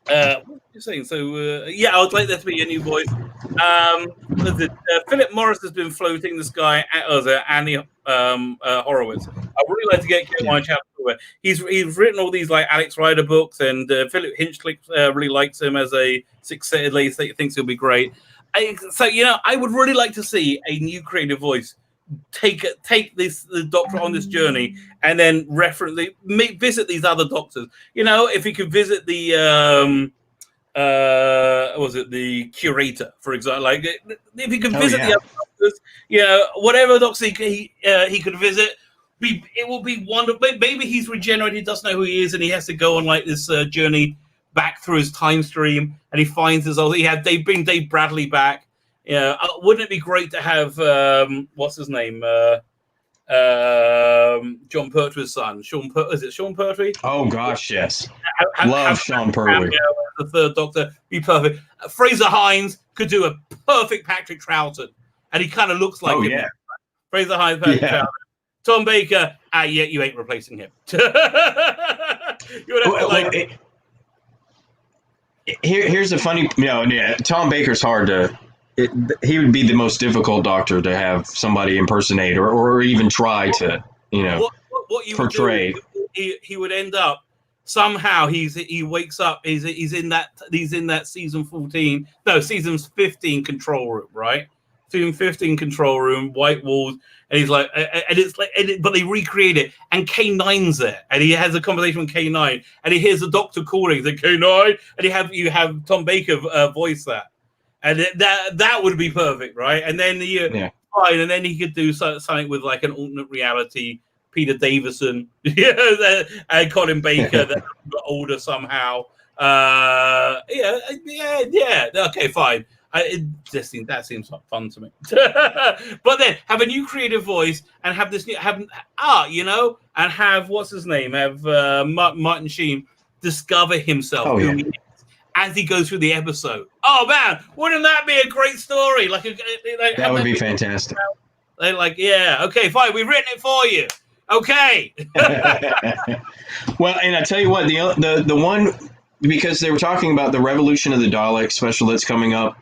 are you saying? So I would like there to be a new voice. Philip Morris has been floating this guy as Annie Horowitz. I would really like to get my chapter. He's written all these like Alex Rider books, and Philip Hinchcliffe really likes him as a success. Thinks he'll be great. I would really like to see a new creative voice take the Doctor on this journey, and then visit these other Doctors. If he could visit the the Curator, for example, like if he could visit the other Doctors, whatever Doctor he could visit. It will be wonderful. Maybe he's regenerated, he doesn't know who he is, and he has to go on like this journey back through his time stream, and he finds his old. They bring Dave Bradley back. Wouldn't it be great to have what's his name? John Pertwee's son, Sean. Is it Sean Pertwee? Oh gosh, yes. Love Sean Pertwee. The third Doctor, be perfect. Fraser Hines could do a perfect Patrick Troughton, and he kind of looks like him. Yeah. Fraser Hines, Patrick Troughton. Tom Baker, you ain't replacing him. Here's the funny, Tom Baker's hard to. He would be the most difficult Doctor to have somebody impersonate or even try to, what you portray. He would end up somehow. He wakes up. He's in that season 14. No, season 15 control room, right? Season 15 control room, white walls. And he's like, but they recreate it, and K9's there, and he has a conversation with K9, and he hears the Doctor calling, he's like, K9, and you have Tom Baker voice that, and that would be perfect, right? And then fine, and then he could do something with like an alternate reality, Peter Davison, and Colin Baker that got older somehow. Okay, fine. That seems like fun to me. But then have a new creative voice and have this and have what's his name? Have Martin Sheen discover himself, who he is, as he goes through the episode. Oh man, wouldn't that be a great story? Like that would be fantastic. They're like, yeah, okay, fine, we've written it for you. Okay. Well, and I tell you what, the one, because they were talking about the Revolution of the Daleks special that's coming up,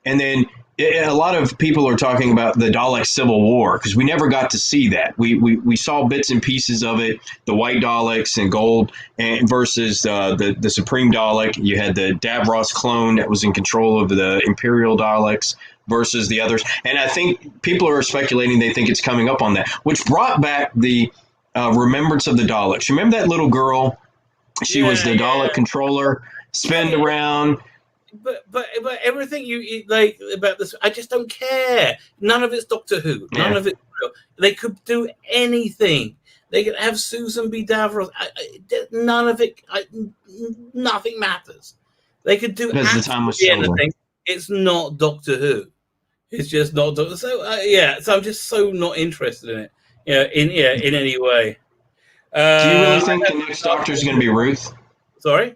and then a lot of people are talking about the Dalek Civil War, because we never got to see that. We saw bits and pieces of it, the white Daleks and gold and versus the Supreme Dalek. You had the Davros clone that was in control of the Imperial Daleks versus the others. And I think people are speculating they think it's coming up on that, which brought back the remembrance of the Daleks. Remember that little girl? She was the Dalek controller, spin around. But everything you like about this, I just don't care. None of it's Doctor Who. None of it's real. They could do anything. They could have Susan B. Davros. None of it. Nothing matters. They could do anything. It's not Doctor Who. It's just not Doctor. So So I'm just so not interested in it. In any way. Do you really think the next Doctor is going to be Ruth? Sorry.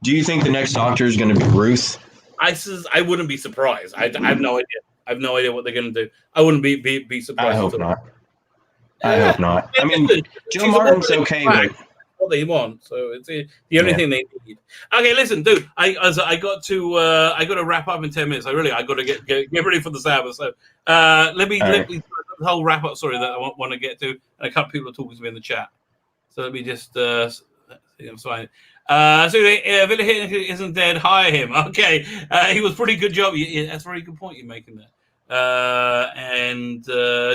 Do you think the next Doctor is going to be Ruth? I wouldn't be surprised. I have no idea. I have no idea what they're going to do. I wouldn't be surprised. I hope not. I hope not. I mean, Joe Martin's okay, but what they want, so it's the only thing they need. Okay, listen, dude. I got to wrap up in 10 minutes. I got to get ready for the Sabbath. So let me the whole wrap up story that I want to get to, and a couple people are talking to me in the chat. So let me just I'm sorry. Villa isn't dead. Hire him. Okay, he was pretty good job. Yeah, that's a very good point you're making there. And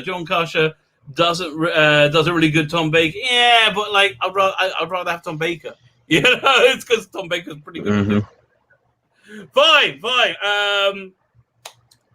John Kasha does a really good Tom Baker. Yeah, but like I'd rather have Tom Baker. You know, it's because Tom Baker's pretty good. Mm-hmm. Fine.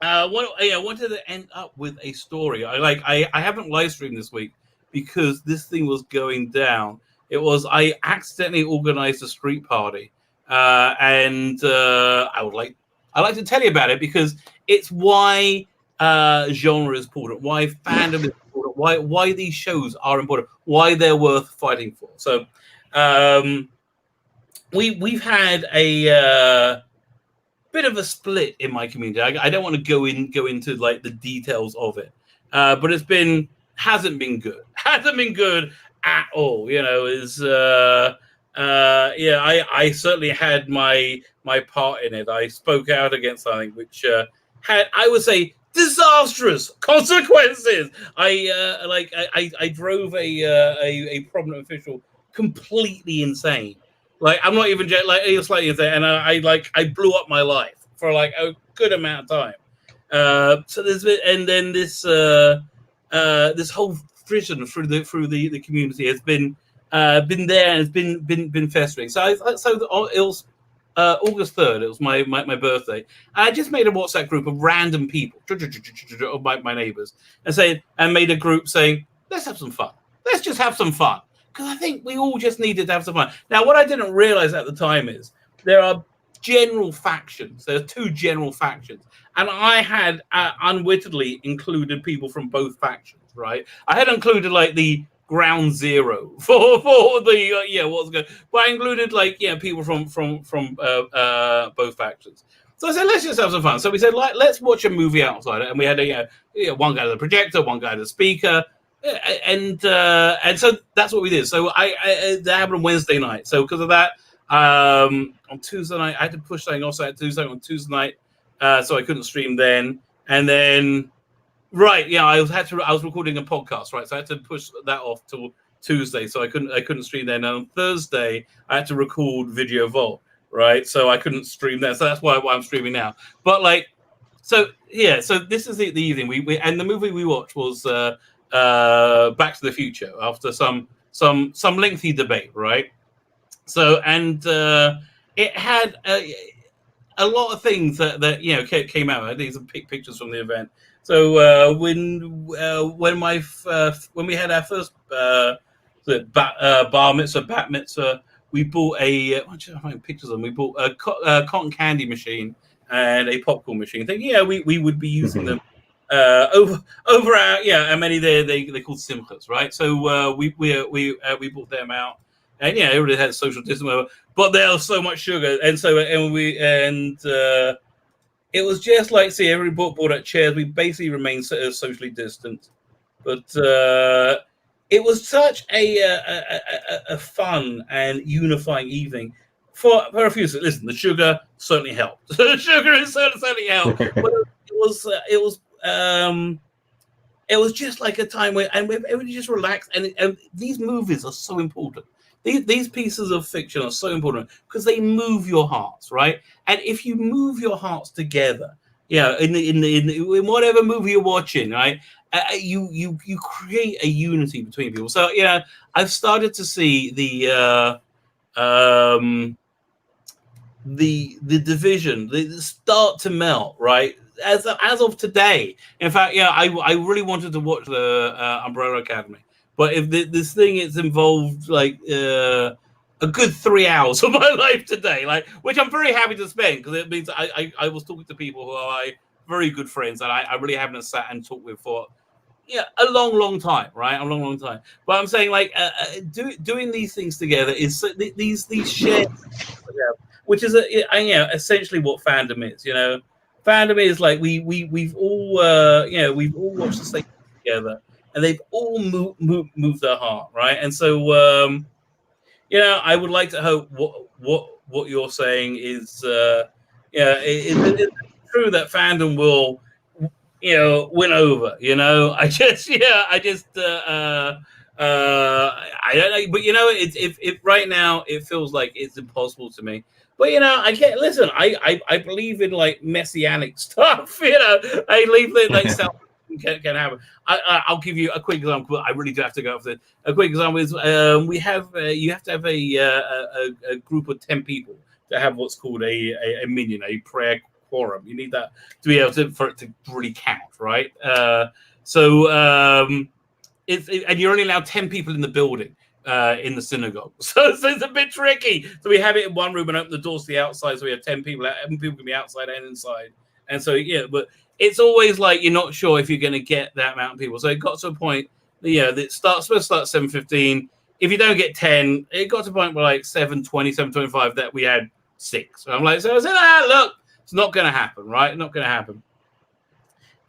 I wanted to end up with a story. I haven't live streamed this week because this thing was going down. I accidentally organized a street party, and I like to tell you about it because it's why genre is important, why fandom is important, why these shows are important, why they're worth fighting for. So we've had a bit of a split in my community. I don't want to go into like the details of it, but hasn't been good at all. You know, I certainly had my part in it. I spoke out against something which had, I would say, disastrous consequences. I drove a prominent official completely insane. Like, I'm not even like, he was slightly insane, and I blew up my life for like a good amount of time. So there's been, and then this whole frisson through the community has been there and has been festering. So it was August 3rd. It was my birthday. I just made a WhatsApp group of random people, of my neighbors, and made a group saying, let's have some fun. Let's just have some fun. Because I think we all just needed to have some fun. Now, what I didn't realize at the time is there are general factions. There are two general factions. And I had unwittingly included people from both factions, right? I had included like the ground zero for the what's going. But I included like people from both factions. So I said, let's just have some fun. So we said, let's watch a movie outside. And we had one guy with a projector, one guy with a speaker, and so that's what we did. So that happened on Wednesday night. So because of that, on Tuesday night I had to push something off. So I had to do something on Tuesday night, so I couldn't stream then. And then. Right, yeah, I was recording a podcast, right? So I had to push that off till Tuesday, so I couldn't stream then. And on Thursday, I had to record Video Vault, right? So I couldn't stream there. So that's why I'm streaming now. But so this is the evening. We and the movie we watched was Back to the Future after some lengthy debate, right? So it had a lot of things that came out. These are pictures from the event. So when we had our first bar mitzvah, bat mitzvah, we bought I find pictures of them. We bought a cotton candy machine and a popcorn machine. We would be using them over our how many they called simchas, right? So we bought them out, and everybody had social distance, whatever, but there was so much sugar, and it was just like, see, everybody bought out chairs. We basically remained socially distant, but it was such a fun and unifying evening for a few. Listen, the sugar certainly helped. The sugar is certainly helped. But it was just like a time where everybody just relaxed, and these movies are so important. These pieces of fiction are so important because they move your hearts, right? And if you move your hearts together, in whatever movie you're watching, right, you create a unity between people. So I've started to see the division, start to melt, right? As of today. In fact, I really wanted to watch the Umbrella Academy. But if this thing is involved like a good 3 hours of my life today, like, which I'm very happy to spend, because it means I was talking to people who are very good friends that I really haven't sat and talked with for a long time, right? A long time. But I'm saying, like, doing these things together is these shared, which is essentially what fandom is. Fandom is like we've all watched the same thing together. And they've all moved their heart, right? And so, I would like to hope what you're saying is, it's true that fandom will, win over. I don't know, but if right now it feels like it's impossible to me. But I can't listen. I believe in like messianic stuff. I believe that like self. Can happen. I'll give you a quick example. I really do have to go off this. A quick example is you have to have a group of 10 people to have what's called a minyan, a prayer quorum. You need that to be able for it to really count, right? And you're only allowed 10 people in the building in the synagogue, so it's a bit tricky. So we have it in one room and open the doors to the outside, so we have 10 people. 10 people can be outside and inside, and so but. It's always like you're not sure if you're going to get that amount of people. So it got to a point, that supposed to start 7:15. If you don't get 10, it got to a point where like 7:20, 7:25 that we had 6. So I'm like, so I said, look, it's not going to happen, right? Not going to happen.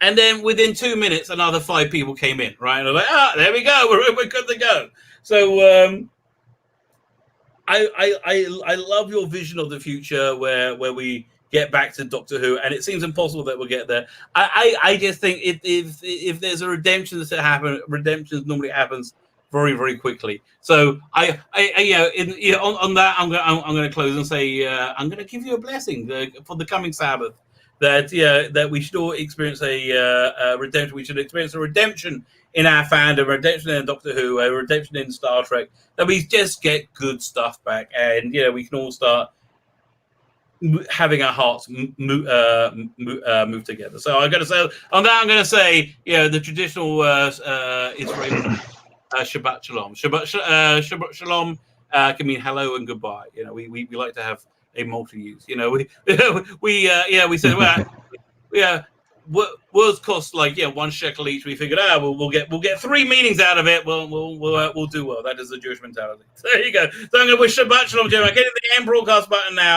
And then within 2 minutes, another 5 people came in, right? And I was like, there we go, we're good to go. So I love your vision of the future where we get back to Doctor Who, and it seems impossible that we'll get there. I just think if there's a redemption that's to happen, redemption normally happens very, very quickly. So on that, I'm going to close and say I'm going to give you a blessing for the coming Sabbath, that we should all experience a redemption. We should experience a redemption in our fandom, a redemption in Doctor Who, a redemption in Star Trek. That we just get good stuff back, and we can all start having our hearts move together. So I'm going to say on that, I'm going to say the traditional Israeli Shabbat Shalom. Shabbat Shalom can mean hello and goodbye. We like to have a multi-use. We said, well, words cost like 1 shekel each. We figured we'll get 3 meanings out of it. We'll do well. That is the Jewish mentality. So there you go. So I'm going to wish Shabbat Shalom, Jim. I'm getting the end broadcast button now.